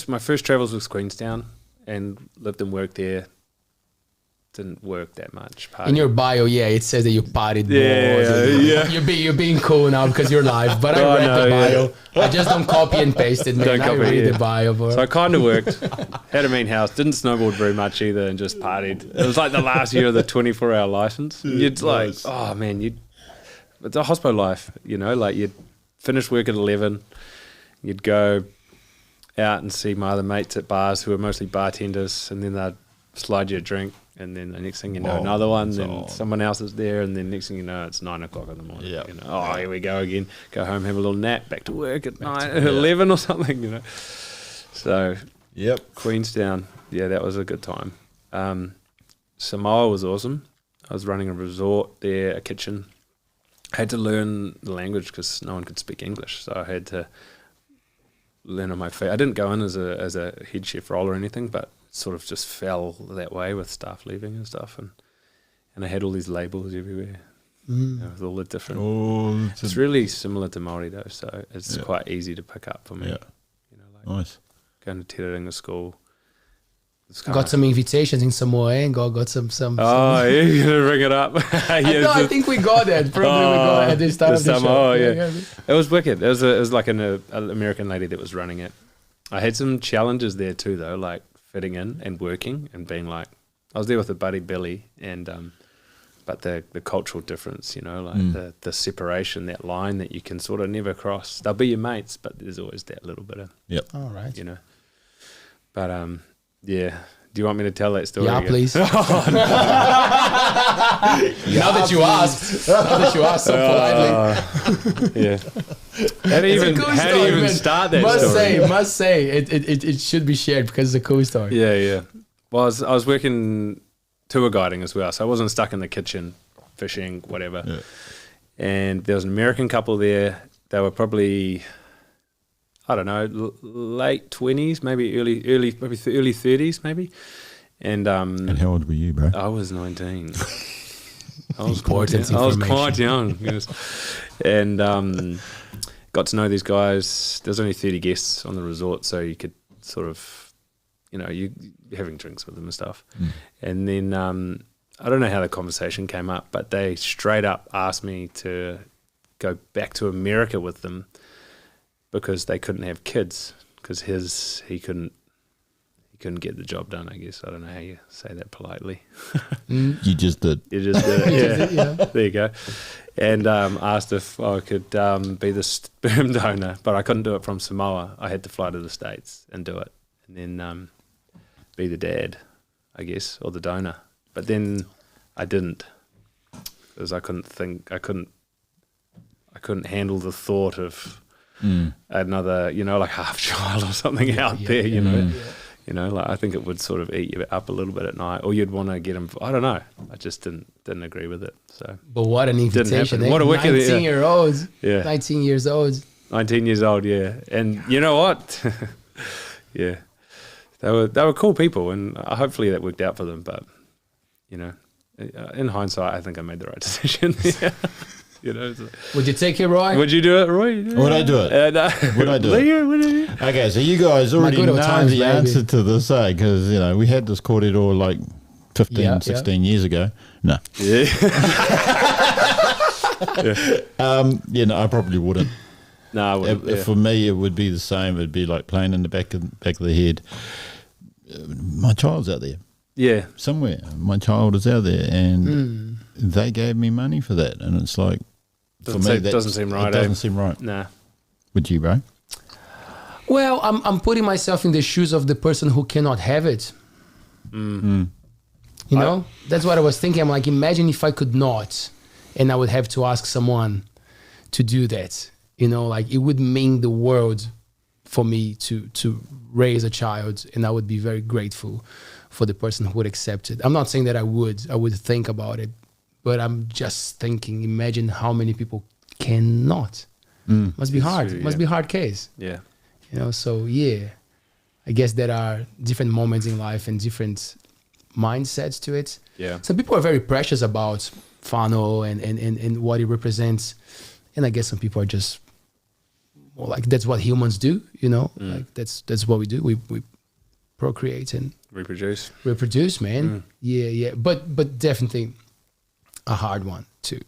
my first travels was Queenstown, and lived and worked there. Didn't work that much. In your bio, it says that you partied more. Yeah. You're being cool now because you're live, but I read the bio. I just don't copy and paste it, man. I read the bio, bro. So I kind of worked. Had a mean house. Didn't snowboard very much either, and just partied. It was like the last year of the 24-hour license. You'd like, oh man, it's a hospo life, you know. Like you'd finish work at 11, you'd go out and see my other mates at bars who were mostly bartenders, and then they'd slide you a drink. And then the next thing you know, another one, then someone else is there, and then next thing you know, it's 9 o'clock in the morning. Yeah. You know, here we go again. Go home, have a little nap, back to work at 11 or something, you know. So, Queenstown, that was a good time. Samoa was awesome. I was running a resort there, a kitchen. I had to learn the language because no one could speak English, so I had to learn on my feet. I didn't go in as a head chef role or anything, but sort of just fell that way with staff leaving and stuff, and I had all these labels everywhere, you know, with all the different. It's really similar to Māori though, so it's quite easy to pick up for me. Yeah, you know, like nice. Going to Te Ringa school. Got some invitations in Samoa, and got some. Oh, yeah, you're gonna ring it up. I think we got that. Probably we got at the start of the show. It was wicked. It was like an American lady that was running it. I had some challenges there too, though, like fitting in and working and being like, I was there with a buddy Billy, and but the cultural difference, you know, like the separation, that line that you can sort of never cross. They'll be your mates, but there's always that little bit of all right, you know. But do you want me to tell that story? Yeah, again? please. Now that you asked so politely. How do you even start that story? Must say, it should be shared because it's a cool story. Yeah. Well, I was working tour guiding as well, so I wasn't stuck in the kitchen, fishing, whatever. Yeah. And there was an American couple there. They were probably, I don't know, late 20s, maybe early 30s, maybe. And how old were you, bro? I was 19. I was quite young. Yes. And got to know these guys. There was only 30 guests on the resort, so you could sort of, you know, you're having drinks with them and stuff. And then I don't know how the conversation came up, but they straight up asked me to go back to America with them because they couldn't have kids because he couldn't get the job done, I guess. I don't know how you say that politely. You just did. You just did it, yeah. There you go. And asked if I could be the sperm donor, but I couldn't do it from Samoa. I had to fly to the States and do it, and then be the dad, I guess, or the donor. But then I didn't, because I couldn't handle the thought of another, like half child or something out there, you know. You know, like I think it would sort of eat you up a little bit at night, or you'd want to get him. I don't know. I just didn't agree with it. So, but what an invitation! What a wicked 19-year-olds, 19 years old, 19 years old, yeah. And you know what? Yeah, they were cool people, and hopefully that worked out for them. But you know, in hindsight, I think I made the right decision. Yeah. You know, would you take it, Roy? Would you do it, Roy? Would I do it? No. Would I do it? Okay, so you guys already know the answer to this, because we had this corridor like 15, 16 years ago. No. Yeah. I probably wouldn't. No, I wouldn't. For me, it would be the same. It'd be like playing in the back of the head. My child's out there. Yeah. Somewhere. My child is out there, and they gave me money for that, and it's like, doesn't seem right. It doesn't seem right. Nah. Would you, bro? Well, I'm putting myself in the shoes of the person who cannot have it. You know, that's what I was thinking. I'm like, imagine if I could not, and I would have to ask someone to do that. You know, like it would mean the world for me to raise a child, and I would be very grateful for the person who would accept it. I'm not saying that I would think about it, but I'm just thinking, imagine how many people cannot. Must be hard. True, Must be a hard case. Yeah. You know, so yeah, I guess there are different moments in life and different mindsets to it. Yeah. Some people are very precious about whānau and what it represents. And I guess some people are just more like, that's what humans do, you know? Like that's what we do. We procreate and reproduce, man. Yeah. But definitely a hard one to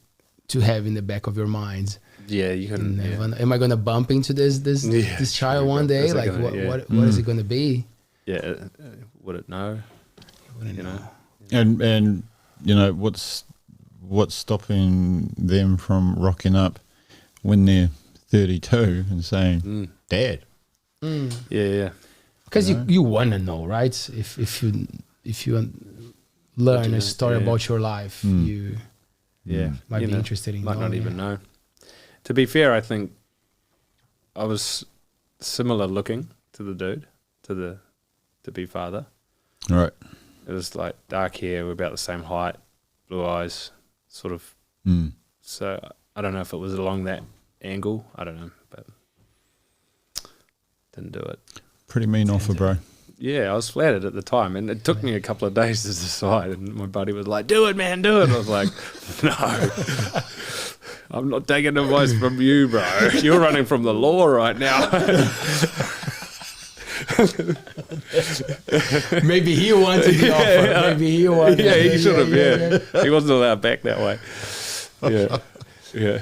have in the back of your mind. Yeah, you can. Am I gonna bump into this child one day? Like what is it gonna be? Yeah, would it know? You know. And what's stopping them from rocking up when they're 32 and saying, "Dad"? Yeah. Because you want to know, right? If you learn a story about your life, you might be interested in. Might not even know. To be fair, I think I was similar looking to the dude, to be father. Right. It was like dark hair, we're about the same height, blue eyes, sort of. So I don't know if it was along that angle. I don't know, but didn't do it. Pretty mean offer, bro. Yeah, I was flattered at the time, and it took me a couple of days to decide. And my buddy was like, "Do it, man, do it." I was like, "No, I'm not taking advice from you, bro. You're running from the law right now." Maybe he wanted the offer. Maybe he wanted. Yeah, he should have. Yeah, he wasn't allowed back that way. Yeah.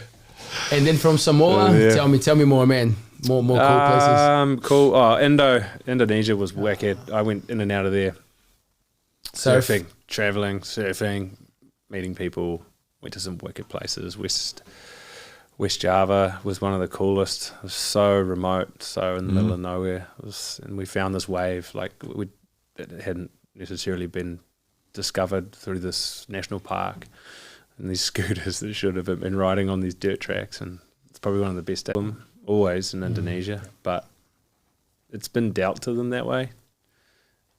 And then from Samoa, tell me more, man. More cool places. Cool. Oh, Indonesia was wicked. I went in and out of there. Surfing, traveling, meeting people. Went to some wicked places. West Java was one of the coolest. It was so remote, so in the middle of nowhere. And we found this wave that hadn't necessarily been discovered through this national park, and these scooters that should have been riding on these dirt tracks. And it's probably one of the best of them always in Indonesia, but it's been dealt to them that way.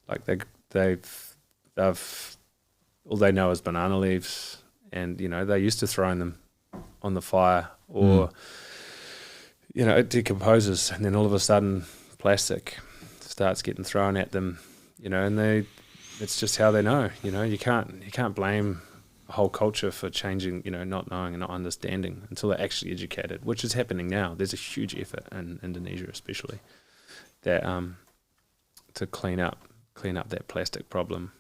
Like they've all they know is banana leaves, and they're used to throwing them on the fire, or it decomposes, and then all of a sudden plastic starts getting thrown at them, and it's just how they know. You can't blame a whole culture for changing, not knowing and not understanding until they're actually educated, which is happening now. There's a huge effort in Indonesia especially that to clean up that plastic problem.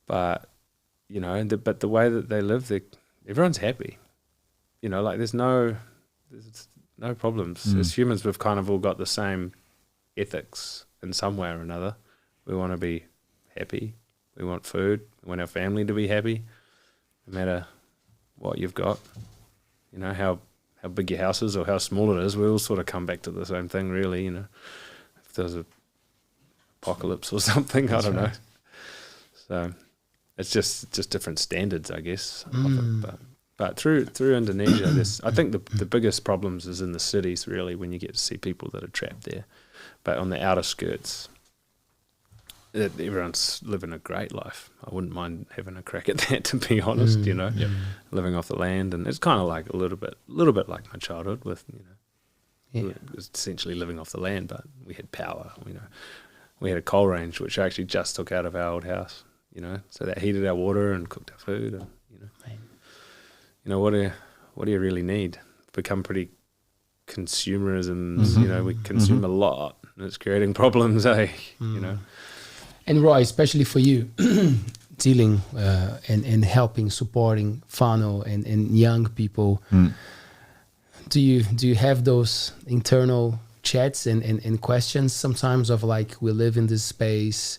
But but the way that they live, everyone's happy. Like there's no problems. As humans, we've kind of all got the same ethics in some way or another. We want to be happy. We want food. We want our family to be happy, no matter what you've got. How big your house is or how small it is. We all sort of come back to the same thing, really. If there's an apocalypse or something, I don't know. So it's just different standards, I guess. Of it. But through Indonesia, I think the biggest problems is in the cities, really, when you get to see people that are trapped there. But on the outer skirts, everyone's living a great life. I wouldn't mind having a crack at that, to be honest. You know, living off the land, and it's kind of like a little bit like my childhood with it was essentially living off the land, but we had power. We had a coal range which I actually just took out of our old house. So that heated our water and cooked our food, and what do you really need? Become pretty consumerism. We consume a lot, and it's creating problems, And Roy, especially for you, dealing and helping, supporting whānau and young people, do you have those internal chats and questions sometimes of like, we live in this space,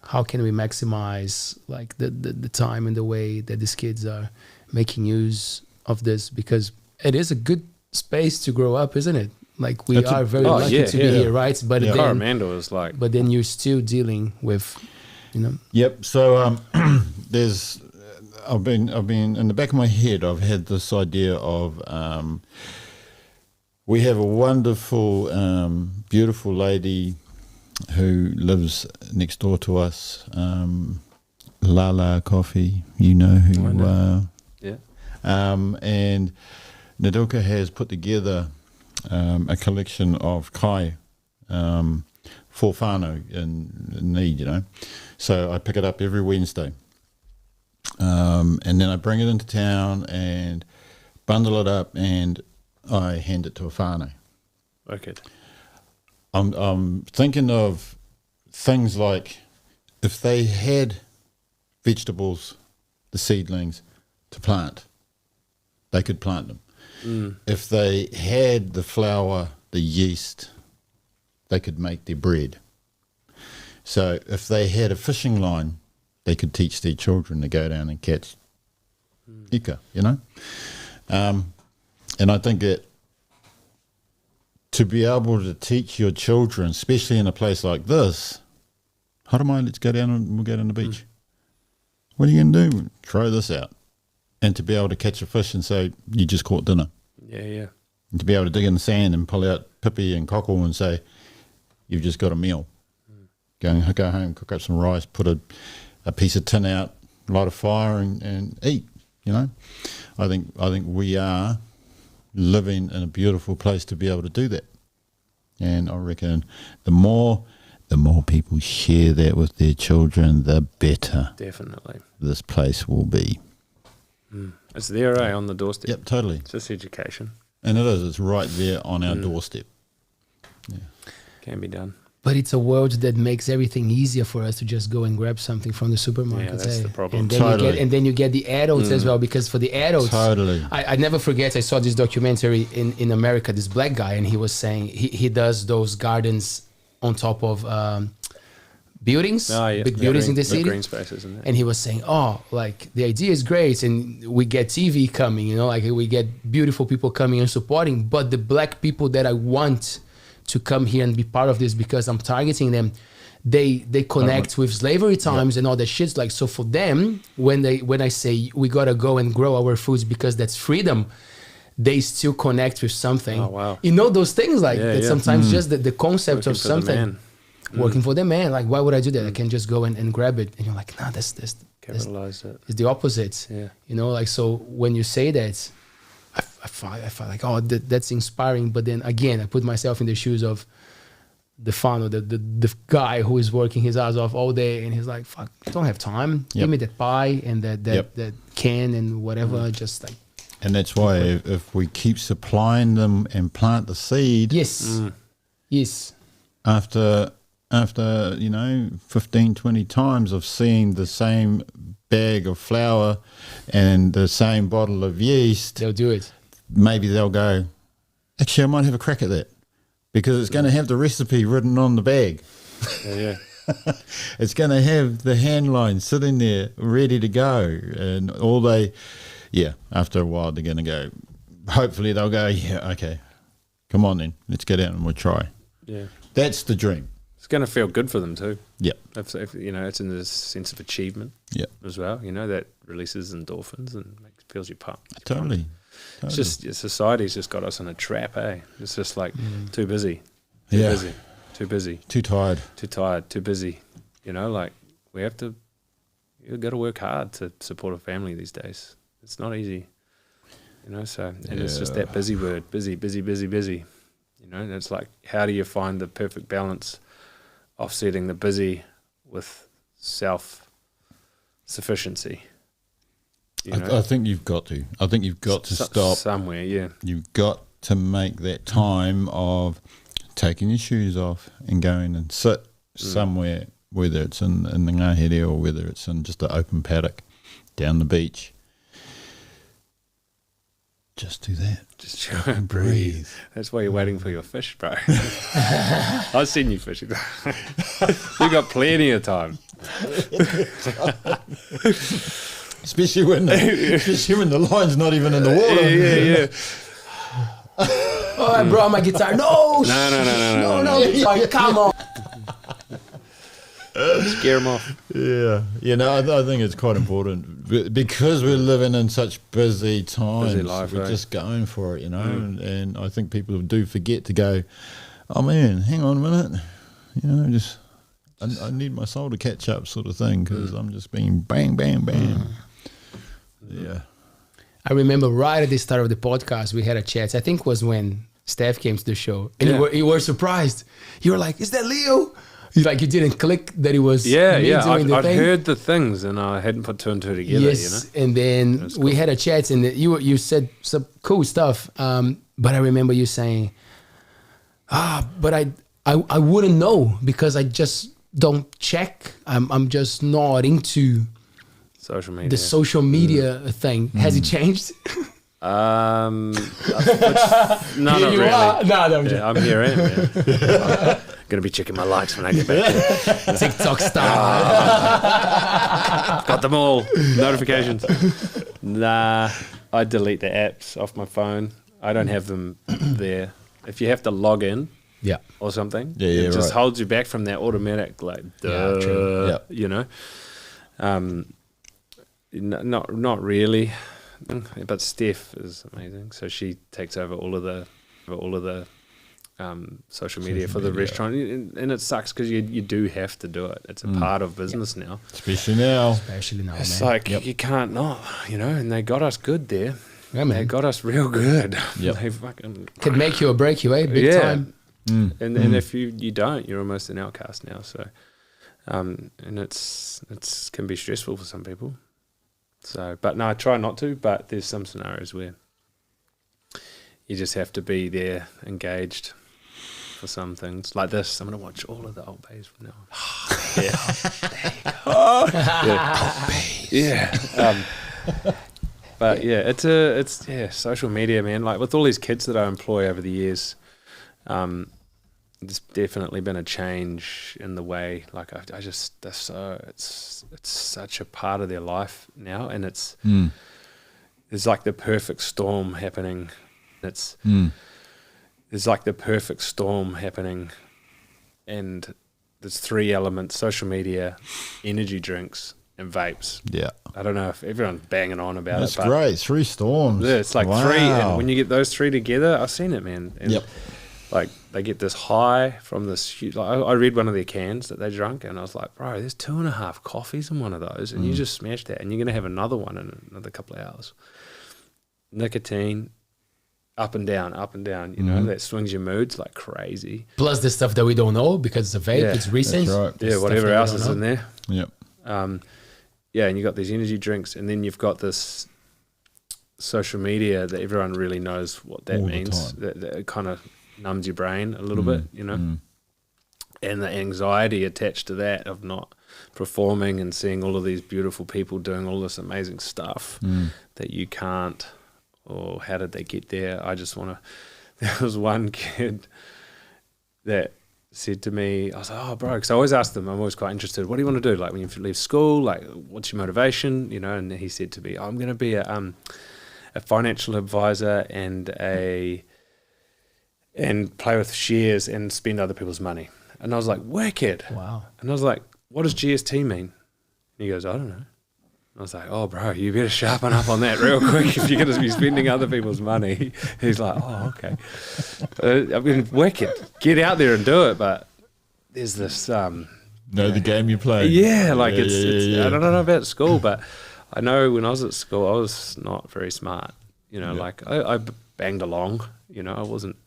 how can we maximize like the time and the way that these kids are making use of this? Because it is a good space to grow up, isn't it? Like we are very lucky to be here, right? But then, Coromandel is like. But then you're still dealing with, Yep. So I've been in the back of my head. I've had this idea of we have a wonderful, beautiful lady who lives next door to us. Lala Coffee, you know who. And Naduka has put together a collection of kai for whānau in need, So I pick it up every Wednesday. And then I bring it into town and bundle it up and I hand it to a whānau. Okay. I'm thinking of things like if they had vegetables, the seedlings, to plant, they could plant them. If they had the flour, the yeast, they could make their bread. So if they had a fishing line, they could teach their children to go down and catch ika, And I think that to be able to teach your children, especially in a place like this, haramai, let's go down and we'll go down the beach. What are you going to do? Throw this out. And to be able to catch a fish and say, you just caught dinner. Yeah. And to be able to dig in the sand and pull out pipi and cockle and say, you've just got a meal. Go home, cook up some rice, put a piece of tin out, light a fire and eat, I think we are living in a beautiful place to be able to do that. And I reckon the more people share that with their children, the better. Definitely. This place will be. It's there, on the doorstep. Yep, totally. It's just education. And it is. It's right there on our doorstep. Yeah. Can be done. But it's a world that makes everything easier for us to just go and grab something from the supermarket. Yeah, that's the problem. And then you get the adults as well, because for the adults, I never forget, I saw this documentary in America, this black guy, and he was saying he does those gardens on top of buildings, big buildings in the city. Green spaces and that. And he was saying, like the idea is great, and we get TV coming, like we get beautiful people coming and supporting, but the black people that I want to come here and be part of this because I'm targeting them, they connect with slavery times and all that shit. Like, so for them, when I say we gotta go and grow our foods because that's freedom, they still connect with something. Oh, wow. Those things like that. Sometimes just the concept Working of something working for the man. Like, why would I do that? I can just go and grab it. And you're like, nah, that's capitalize it. It's the opposite. Yeah. So when you say that, I felt like, that's inspiring. But then again, I put myself in the shoes of the whānau, the guy who is working his ass off all day, and he's like, fuck, I don't have time. Give me that pie and that can and whatever, just like. And that's why if we keep supplying them and plant the seed. Yes. Yes. After 15, 20 times of seeing the same bag of flour and the same bottle of yeast, they'll do it. Maybe they'll go, actually, I might have a crack at that because it's going to have the recipe written on the bag. Yeah. It's going to have the hand line sitting there ready to go. And after a while, they're going to go, hopefully they'll go, okay, come on then, let's get out and we'll try. Yeah. That's the dream. it's going to feel good for them too. Yep. If you know, it's in the sense of achievement. Yep. As well, you know, that releases endorphins and feels you pumped. Totally. It's just society's just got us in a trap, eh? It's just like too busy, too busy, too tired, too busy. You know, like you've got to work hard to support a family these days. It's not easy, you know. So and it's just that busy word, busy. You know, and it's like, how do you find the perfect balance, offsetting the busy with self-sufficiency? I think you've got to. I think you've got to stop somewhere. Yeah, you've got to make that time of taking your shoes off and going and sit somewhere, whether it's in the ngahere or whether it's in just an open paddock down the beach. Just do that. Just chill and breathe. That's why you're waiting for your fish, bro. I've seen you fishing. You got plenty of time. Especially when the line's not even in the water. Yeah. Oh, I brought my guitar. No. Like, come on. Scare them off. Yeah. You know, I think it's quite important because we're living in such busy times. Busy life, we're right? just going for it, you know. And I think people do forget to go, oh man, hang on a minute. You know, just I need my soul to catch up, sort of thing, because I'm just being bang, bang, bang. Yeah. I remember right at the start of the podcast, we had a chat. I think it was when Steph came to the show, and you were surprised. You were like, "Is that Leo?" You didn't click that it was. I'd heard the things, and I hadn't put two and two together. Yes, you know? and then we had a chat, and you said some cool stuff. But I remember you saying, but I wouldn't know because I just don't check. I'm just not into social media. The social media thing. Has it changed? No, not really. I'm here. Gonna be checking my likes when I get back there. TikTok style. Got them all. Notifications. Nah, I delete the apps off my phone. I don't have them there. If you have to log in, or something, it just holds you back from that automatic, like, you know. Not really, but Steph is amazing. So she takes over all of the social media for the restaurant, and it sucks because you do have to do it. It's a part of business now, especially now. It's like you can't not, you know. And they got us good there. Yeah, man. They got us real good. They fucking could make you or break you, big time. And if you don't, you're almost an outcast now. So, and it's can be stressful for some people. So, but no, I try not to. But there's some scenarios where you just have to be there, engaged for some things. Like this, I'm going to watch all of the Altbays from now on. But it's social media, man. Like with all these kids that I employ over the years, there's definitely been a change in the way, like it's such a part of their life now, and it's like the perfect storm happening. There's like the perfect storm happening, and there's three elements: social media, energy drinks, and vapes. Yeah, I don't know if everyone's banging on about That's it. That's great. 3 storms. Yeah, it's like 3, and when you get those 3 together, I've seen it, man. And like they get this high from this huge, like I read one of their cans that they drank, and I was like, bro, there's 2.5 coffees in one of those, and you just smash that, and you're going to have another one in another couple of hours. Nicotine, up and down, you know, that swings your moods like crazy. Plus the stuff that we don't know because it's a vape, it's recent. That's right. Yeah, whatever else is in there. Yep. And you got these energy drinks, and then you've got this social media that everyone really knows what that means. That kind of numbs your brain a little bit, you know. And the anxiety attached to that of not performing and seeing all of these beautiful people doing all this amazing stuff that you can't, or how did they get there? I just want to. There was one kid that said to me, I was like, oh, bro, because I always ask them, I'm always quite interested, what do you want to do? Like when you leave school, like what's your motivation? You know, and he said to me, I'm going to be a financial advisor and play with shares and spend other people's money. And I was like, wicked. Wow. And I was like, what does GST mean? And he goes, I don't know. I was like, oh, bro, you better sharpen up on that real quick if you're going to be spending other people's money. He's like, oh, okay. I mean, wicked. Get out there and do it. But there's this... know the game you play. Yeah, like it's I don't know about school, but I know when I was at school, I was not very smart. You know, like I banged along. You know, I wasn't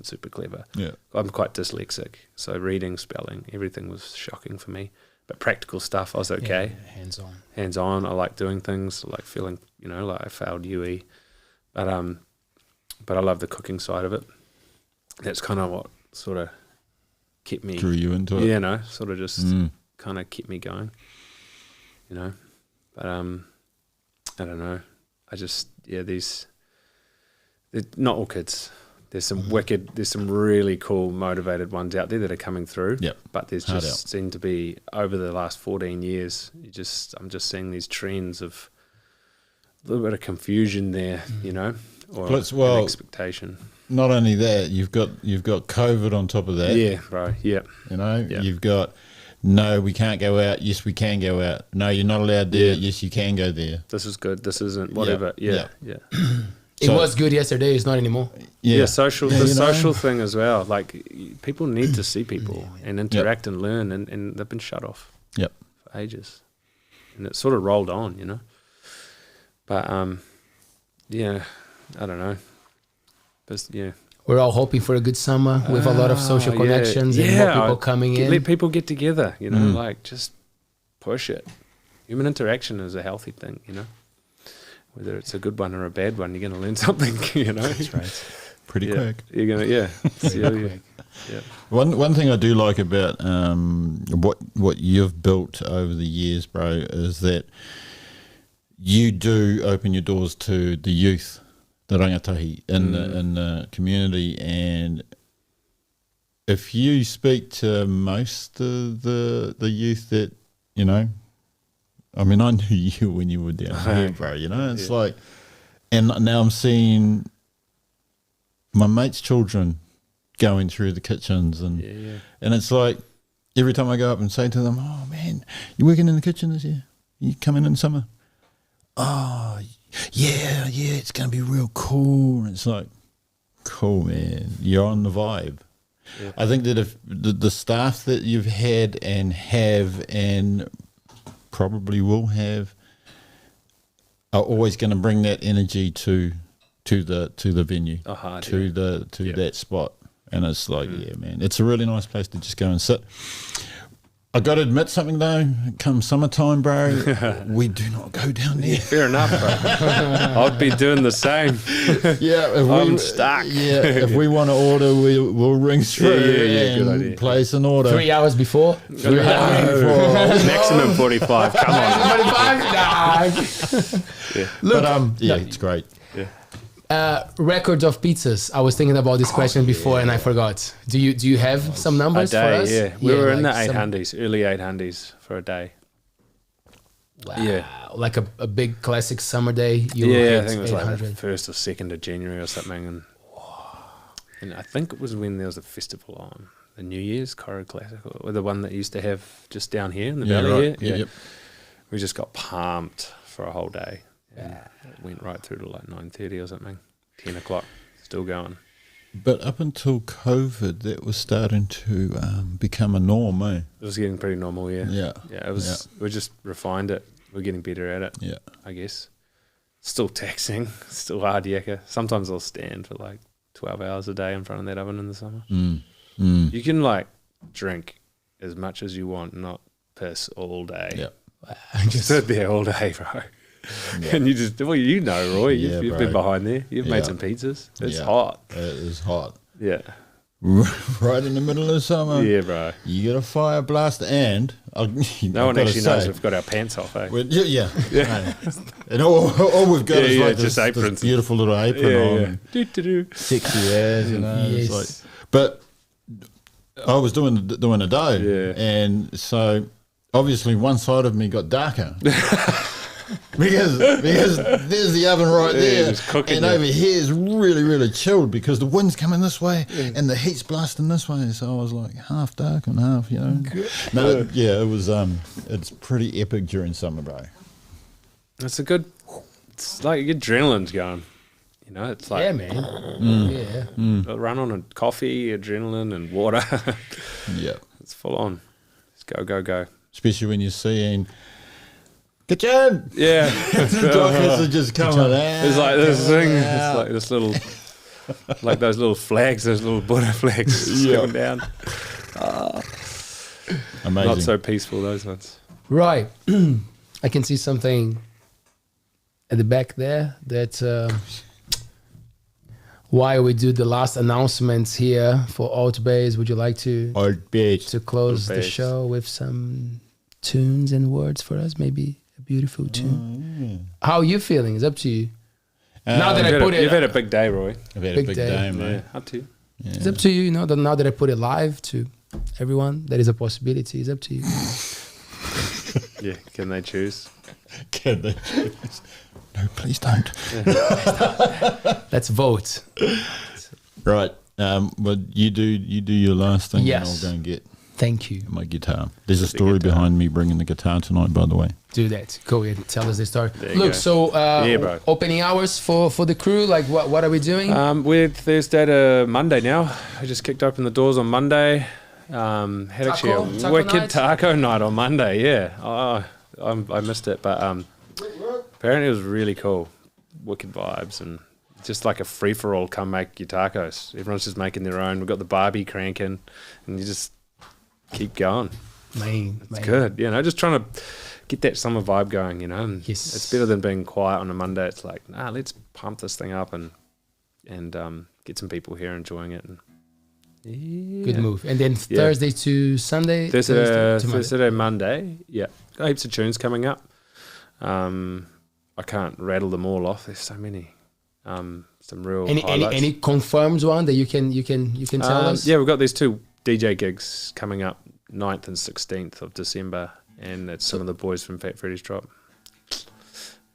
super clever. Yeah. I'm quite dyslexic. So reading, spelling, everything was shocking for me. But practical stuff, I was okay. Yeah, hands-on. Hands-on. I like doing things. I like feeling, you know, like I failed UE. But I love the cooking side of it. That's kind of what sort of kept me... Drew you into it. Yeah, no, sort of just kind of kept me going, you know. But I don't know. I just, they're not all kids. There's some really cool, motivated ones out there that are coming through. Yep. But there's just seemed to be, over the last 14 years, I'm just seeing these trends of a little bit of confusion there, you know, or an expectation. Not only that, you've got COVID on top of that. Yeah, bro. Yeah. You know, you've got, no, we can't go out. Yes, we can go out. No, you're not allowed there. Yes, you can go there. This is good. This isn't whatever. Yeah. It was good yesterday. It's not anymore. Yeah, the social thing as well. Like, people need to see people and interact and learn, and they've been shut off for ages. And it sort of rolled on, you know. But, I don't know. But, we're all hoping for a good summer with a lot of social connections and more people coming in. Let people get together, you know, like just push it. Human interaction is a healthy thing, you know. Whether it's a good one or a bad one, you're going to learn something, you know. That's right. Pretty quick. You're going to, quick. Yeah. One thing I do like about what you've built over the years, bro, is that you do open your doors to the youth, the rangatahi in the community, and if you speak to most of the youth that, you know, I mean, I knew you when you were down here, bro, you know, it's like, and now I'm seeing my mates' children going through the kitchens, and it's like, every time I go up and say to them, oh man, you working in the kitchen this year? You coming in summer? Oh, yeah, it's going to be real cool. And it's like, cool, man, you're on the vibe. Yeah. I think that if the staff that you've had and have and probably will have are always going to bring that energy to the venue, that spot, and it's like, man, it's a really nice place to just go and sit. I got to admit something though, come summertime, bro, we do not go down there. Fair enough, bro. I'd be doing the same. I'm stuck. If we want to order, we'll ring through and place an order. 3 hours before? Maximum 45, come on. 45? Look, but it's great. Records of pizzas. I was thinking about this question before and I forgot. Do you have some numbers for us? Yeah, we were in the 800s, early 800s for a day. Wow. Yeah, like a big classic summer day. I think it was like the 1st or 2nd of January or something, and I think it was when there was a festival on, the New Year's Coro Classic, or the one that used to have just down here in the valley here. Yep. We just got pumped for a whole day. Yeah, it went right through to like 9:30 or something, 10 o'clock, still going. But up until COVID, that was starting to become a norm, eh? It was getting pretty normal, Yeah. It was. We just refined it. We're getting better at it. Yeah. I guess. Still taxing, still hard yakka. Sometimes I'll stand for like 12 hours a day in front of that oven in the summer. You can like drink as much as you want, not piss all day. Yeah. Just sit there all day, bro. Yeah. And you just, Roy, you've been behind there. You've made some pizzas. It's hot. It is hot. Yeah. Right in the middle of summer. Yeah, bro. You got a fire blast, and no one actually knows we've got our pants off, eh? Yeah. And all we've got is like just this beautiful little apron on. Sexy as, you know. Yes. It's like, but I was doing a dough, and so obviously one side of me got darker. because there's the oven right there, just cooking and over here is really, really chilled because the wind's coming this way and the heat's blasting this way. So I was like half dark and half, No, yeah, it was. It's pretty epic during summer, bro. It's a good. It's like your adrenaline's going. It's like Yeah, man. a run on a coffee, adrenaline, and water. Yeah, it's full on. Just go. especially when you're seeing. Kitchen! Yeah. Doctors are just coming out. It's like this thing. It's like this little, like those little flags, those little Buddha flags coming down. Amazing. Not so peaceful, those ones. Right. I can see something at the back there that while we do the last announcements here for Altbays, would you like to close the show with some tunes and words for us? Maybe a beautiful tune. How are you feeling? It's up to you. Now that I put it, you've had a big day, Roy. I've had a big day, mate. Yeah, up to you. Yeah. It's up to you. Now that I put it live to everyone, that is a possibility. It's up to you. Yeah, can they choose? Can they choose? No, please don't. Let's vote. Right. Well, you do your last thing, Yes. and I'll go and get Thank you. my guitar. There's a story behind me bringing the guitar tonight, by the way. Do that. Go ahead and tell us the story. There you Look, go. so bro. opening hours for the crew. Like, what are we doing? We're Thursday to Monday now. I just kicked open the doors on Monday. Had actually a Taco wicked night? taco night on Monday. Yeah. Oh, I missed it, but apparently it was really cool. Wicked vibes and just like a free for all. Come make your tacos. Everyone's just making their own. We've got the Barbie cranking, and you just keep going. Man. It's good, just trying to get that summer vibe going, and Yes. it's better than being quiet on a Monday. It's like, let's pump this thing up and get some people here enjoying it. And Good move. And then Thursday to Sunday? Thursday, Monday. Yeah. Got heaps of tunes coming up. I can't rattle them all off. There's so many. Some real highlights. Any confirmed one that you can tell us? Yeah, we've got these 2 DJ gigs coming up, 9th and 16th of December, and it's some of the boys from Fat Freddy's Drop. A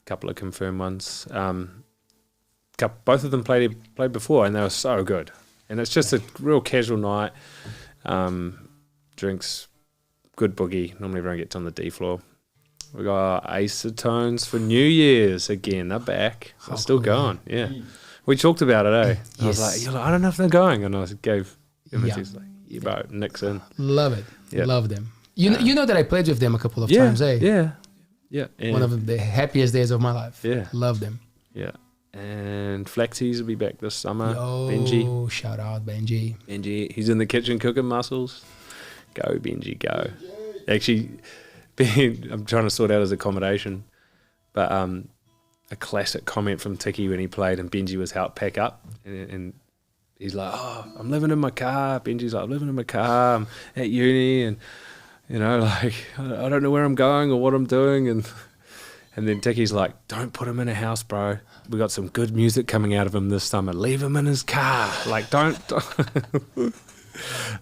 couple of confirmed ones. Both of them played before, and they were so good. And it's just a real casual night. Drinks, good boogie. Normally everyone gets on the D floor. We got Acetones for New Year's again. They're back. They're still going. Yeah. We talked about it, eh? I was like, you're like, I don't know if they're going. And I gave images like, yeah, bro, Nick's in. Love it. Yeah. Love them. You know that I played with them a couple of times, eh? Yeah. Yeah. And One of the happiest days of my life. Yeah. Love them. Yeah. And Flaxies will be back this summer. Yo, Benji. shout out Benji. He's in the kitchen cooking muscles. Go, Benji, go. Actually, I'm trying to sort out his accommodation. But a classic comment from Tiki when he played and Benji was helped pack up. And he's like, I'm living in my car. Benji's like, I'm living in my car. I'm at uni and, like, I don't know where I'm going or what I'm doing. And then Tiki's like, don't put him in a house, bro. We got some good music coming out of him this summer. Leave him in his car. Like, don't.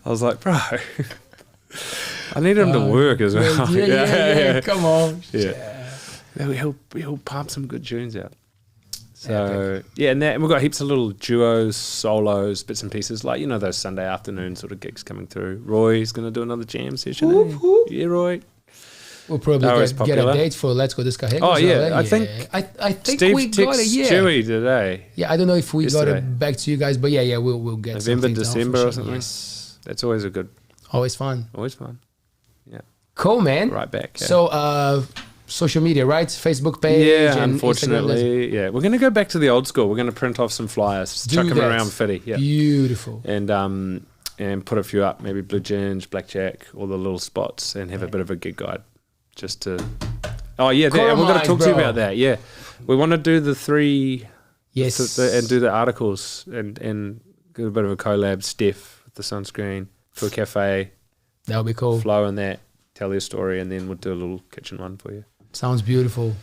I was like, bro, I need him to work as well. Yeah. Come on. Yeah. He'll pump some good tunes out. So, and we've got heaps of little duos, solos, bits and pieces, like, those Sunday afternoon sort of gigs coming through. Roy's going to do another jam session. Whoop, whoop. Yeah, Roy. We'll probably get a date for Let's Go Disco Hegel. Oh, yeah. I think Steve we got it. Yeah. Stewie today. Yeah, I don't know if we Yesterday. got it back to you guys, but yeah, we'll get November, something down for December sure. or something. Yes. That's always a good, Always fun. Yeah. Cool, man. Right back. Yeah. So, social media, right? Facebook page. Yeah, and unfortunately, yeah. We're going to go back to the old school. We're going to print off some flyers, chuck them around fitty. Yeah. Beautiful. And put a few up, maybe Blue Ginge, Blackjack, all the little spots, and have a bit of a gig guide, just to. Oh yeah, we're going to talk to you about that. Yeah, we want to do the 3. Yes. And do the articles and do a bit of a collab. Steph with the sunscreen to a cafe. That would be cool. Flow in that. Tell your story, and then we'll do a little kitchen one for you. Sounds beautiful.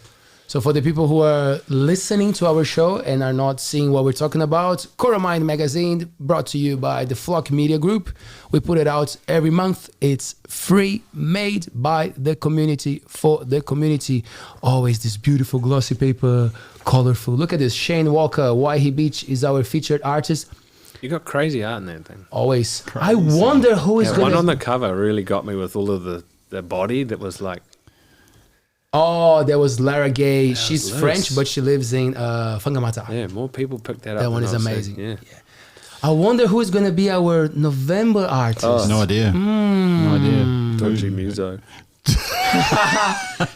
So for the people who are listening to our show and are not seeing what we're talking about, Coromandel magazine brought to you by the Flock Media Group. We put it out every month. It's free, made by the community for the community. Always this beautiful glossy paper, colorful. Look at this. Shane Walker, Waihi Beach, is our featured artist. You got crazy art in that thing. Always. Crazy. I wonder who is Yeah, going one on the cover really got me with all of the body that was like. Oh, there was Lara Gay. That She's was French, loose. but she lives in Whangamata. Yeah, more people picked that up. That one than is I've seen. amazing. Yeah. I wonder who is going to be our November artist. Oh. No idea. No idea. Dodgy Muso.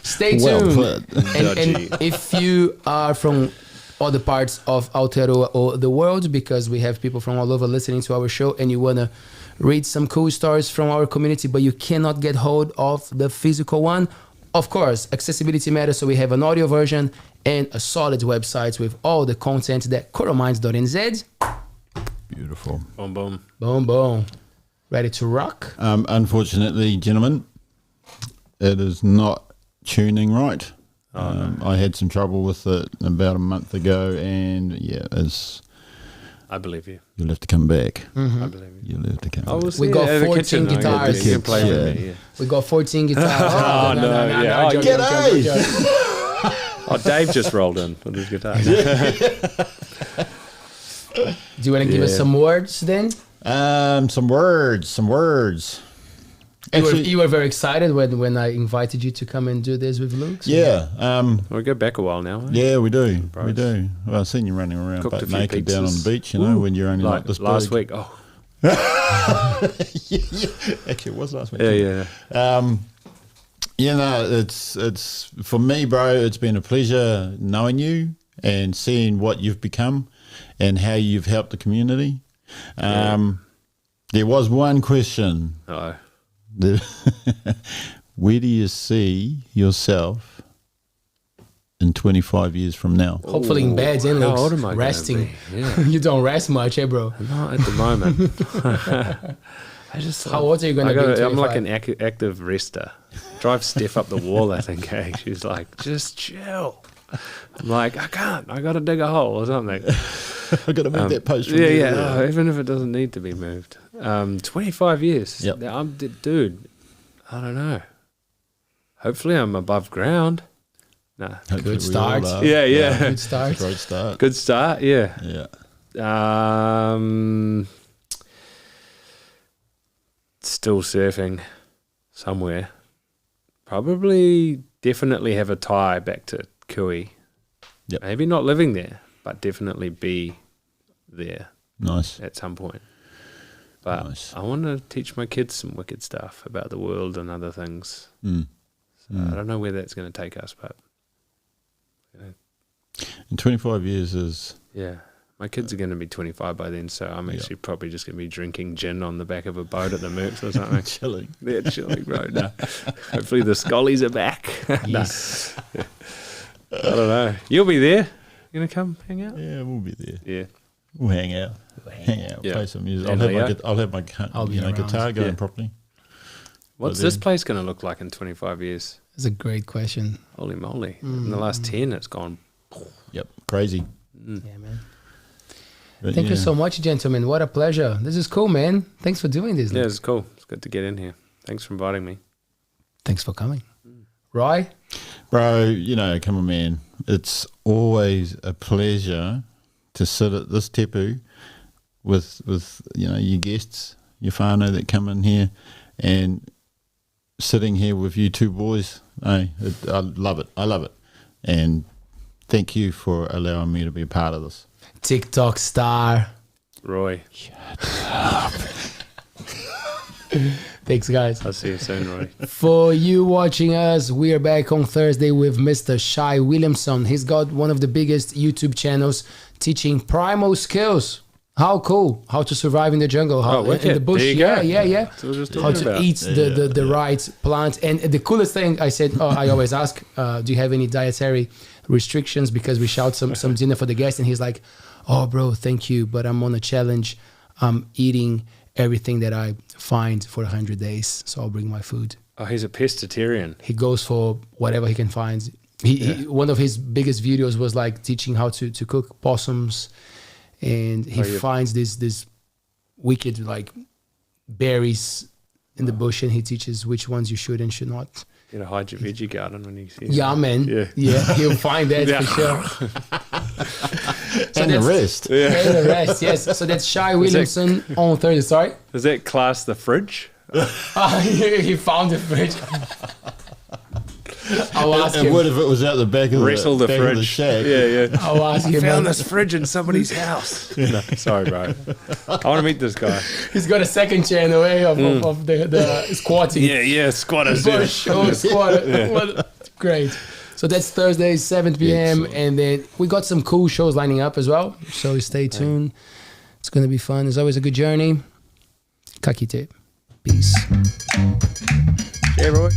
Stay tuned. Well put. And if you are from other parts of Aotearoa or the world, because we have people from all over listening to our show, and you want to read some cool stories from our community, but you cannot get hold of the physical one, of course, accessibility matters, so we have an audio version and a solid website with all the content that Coromandel.nz. Beautiful. Boom, boom. Boom, boom. Ready to rock? Unfortunately, gentlemen, it is not tuning right. I had some trouble with it about a month ago, and yeah, I believe you. you'll have to come back. Mm-hmm. I believe you. You'll have to come I back. was We got at the 14 kitchen, though. guitars. You can play Yeah. with me. Yeah. We got 14 guitars. Oh, no, yeah. Oh, joking, g'day. joking. Oh, Dave just rolled in with his guitar. Do you want to give us Yeah. some words then? Some words. You were very excited when I invited you to come and do this with Luke. So Yeah, We go back a while now. Eh? yeah, we do. Bros. We do. Well, I've seen you running around Cooked a butt few naked down on pizzas. the beach, you know, when you're only like this last big. week. Oh, Actually, it was last week. yeah. You know, it's for me, bro. It's been a pleasure knowing you and seeing what you've become and how you've helped the community. There was one question. Oh, Where do you see yourself in 25 years from now? hopefully in bed and how old am I gonna resting. be? Yeah. You don't rest much, eh, bro? Not at the moment. I just. How old are you gonna be in I'm like 25? an active rester. Drive Steph up the wall, I think. Eh? She's like, just chill. I'm like, I can't. I got to dig a hole or something. I've got to make that post. From Yeah, there. yeah. Oh, even if it doesn't need to be moved. 25 years. Yep. Dude, I don't know. Hopefully I'm above ground. Nah. Hopefully Good we start. all are. Yeah, yeah. Good start. Great start. Good start, yeah. Yeah. Still surfing somewhere. Probably definitely have a tie back to Kui. Yep. Maybe not living there, but definitely be there Nice. at some point. But Nice. I want to teach my kids some wicked stuff about the world and other things. Mm. So I don't know where that's going to take us, but And 25 years is yeah. My kids are going to be 25 by then, so I'm actually probably just going to be drinking gin on the back of a boat at the Mercs or something. chilling. They're chilling, bro. No. Hopefully the Scollies are back. No, Yes. I don't know. You'll be there. You going to come hang out? Yeah, we'll be there. Yeah. We'll hang out. Hang out. Yeah. Play some music. And Leo? I'll have my I'll be around. guitar going Yeah. properly. What's But this then- place going to look like in 25 years? That's a great question. Holy moly. In the last 10, it's gone. Yep. Crazy. Yeah, man. But Thank you yeah. so much, gentlemen. What a pleasure. This is cool, man. Thanks for doing this. Yeah, Luke. it's cool. It's good to get in here. Thanks for inviting me. Thanks for coming. Roy? Bro, you know, come on, man. It's always a pleasure to sit at this tepu with you know, your guests, your whānau that come in here, and sitting here with you two boys. I love it. I love it. And thank you for allowing me to be a part of this. TikTok star. Roy. Thanks, guys. I'll see you soon, Roy. For you watching us, we are back on Thursday with Mr. Shai Williamson. He's got one of the biggest YouTube channels teaching primal skills. How cool. How to survive in the jungle. How, in wicked. the bush. There you Yeah, go. yeah, yeah. That's what we're just How talking to about. eat the right plant. And the coolest thing I said, I always ask, do you have any dietary restrictions? Because we shout some dinner for the guests. And he's like, oh, bro, thank you. But I'm on a challenge. I'm eating everything that I find for 100 days. So I'll bring my food. Oh, he's a pescatarian. He goes for whatever he can find. One of his biggest videos was like teaching how to cook possums, and he finds this wicked like berries in the bush, and he teaches which ones you should and should not. You know, hide your veggie garden when you see Yeah, man. Yeah, he'll find that for sure. And the rest. And the rest, yes. So that's Shai Williamson on Thursday. Sorry? Does that class the fridge? He found the fridge. I'll ask him. And what if it was out the back of Wrestle the back fridge. of the shack? Yeah. I'll ask him. Found this fridge in somebody's house. No, sorry, bro. I want to meet this guy. He's got a second channel of the squatting. Yeah, squatters. Bush, squatter. Well, great. So that's Thursday, 7 p.m. Excellent. And then we got some cool shows lining up as well. So stay tuned. It's going to be fun. It's always a good journey. Ka kite. Peace. Yeah, Roy.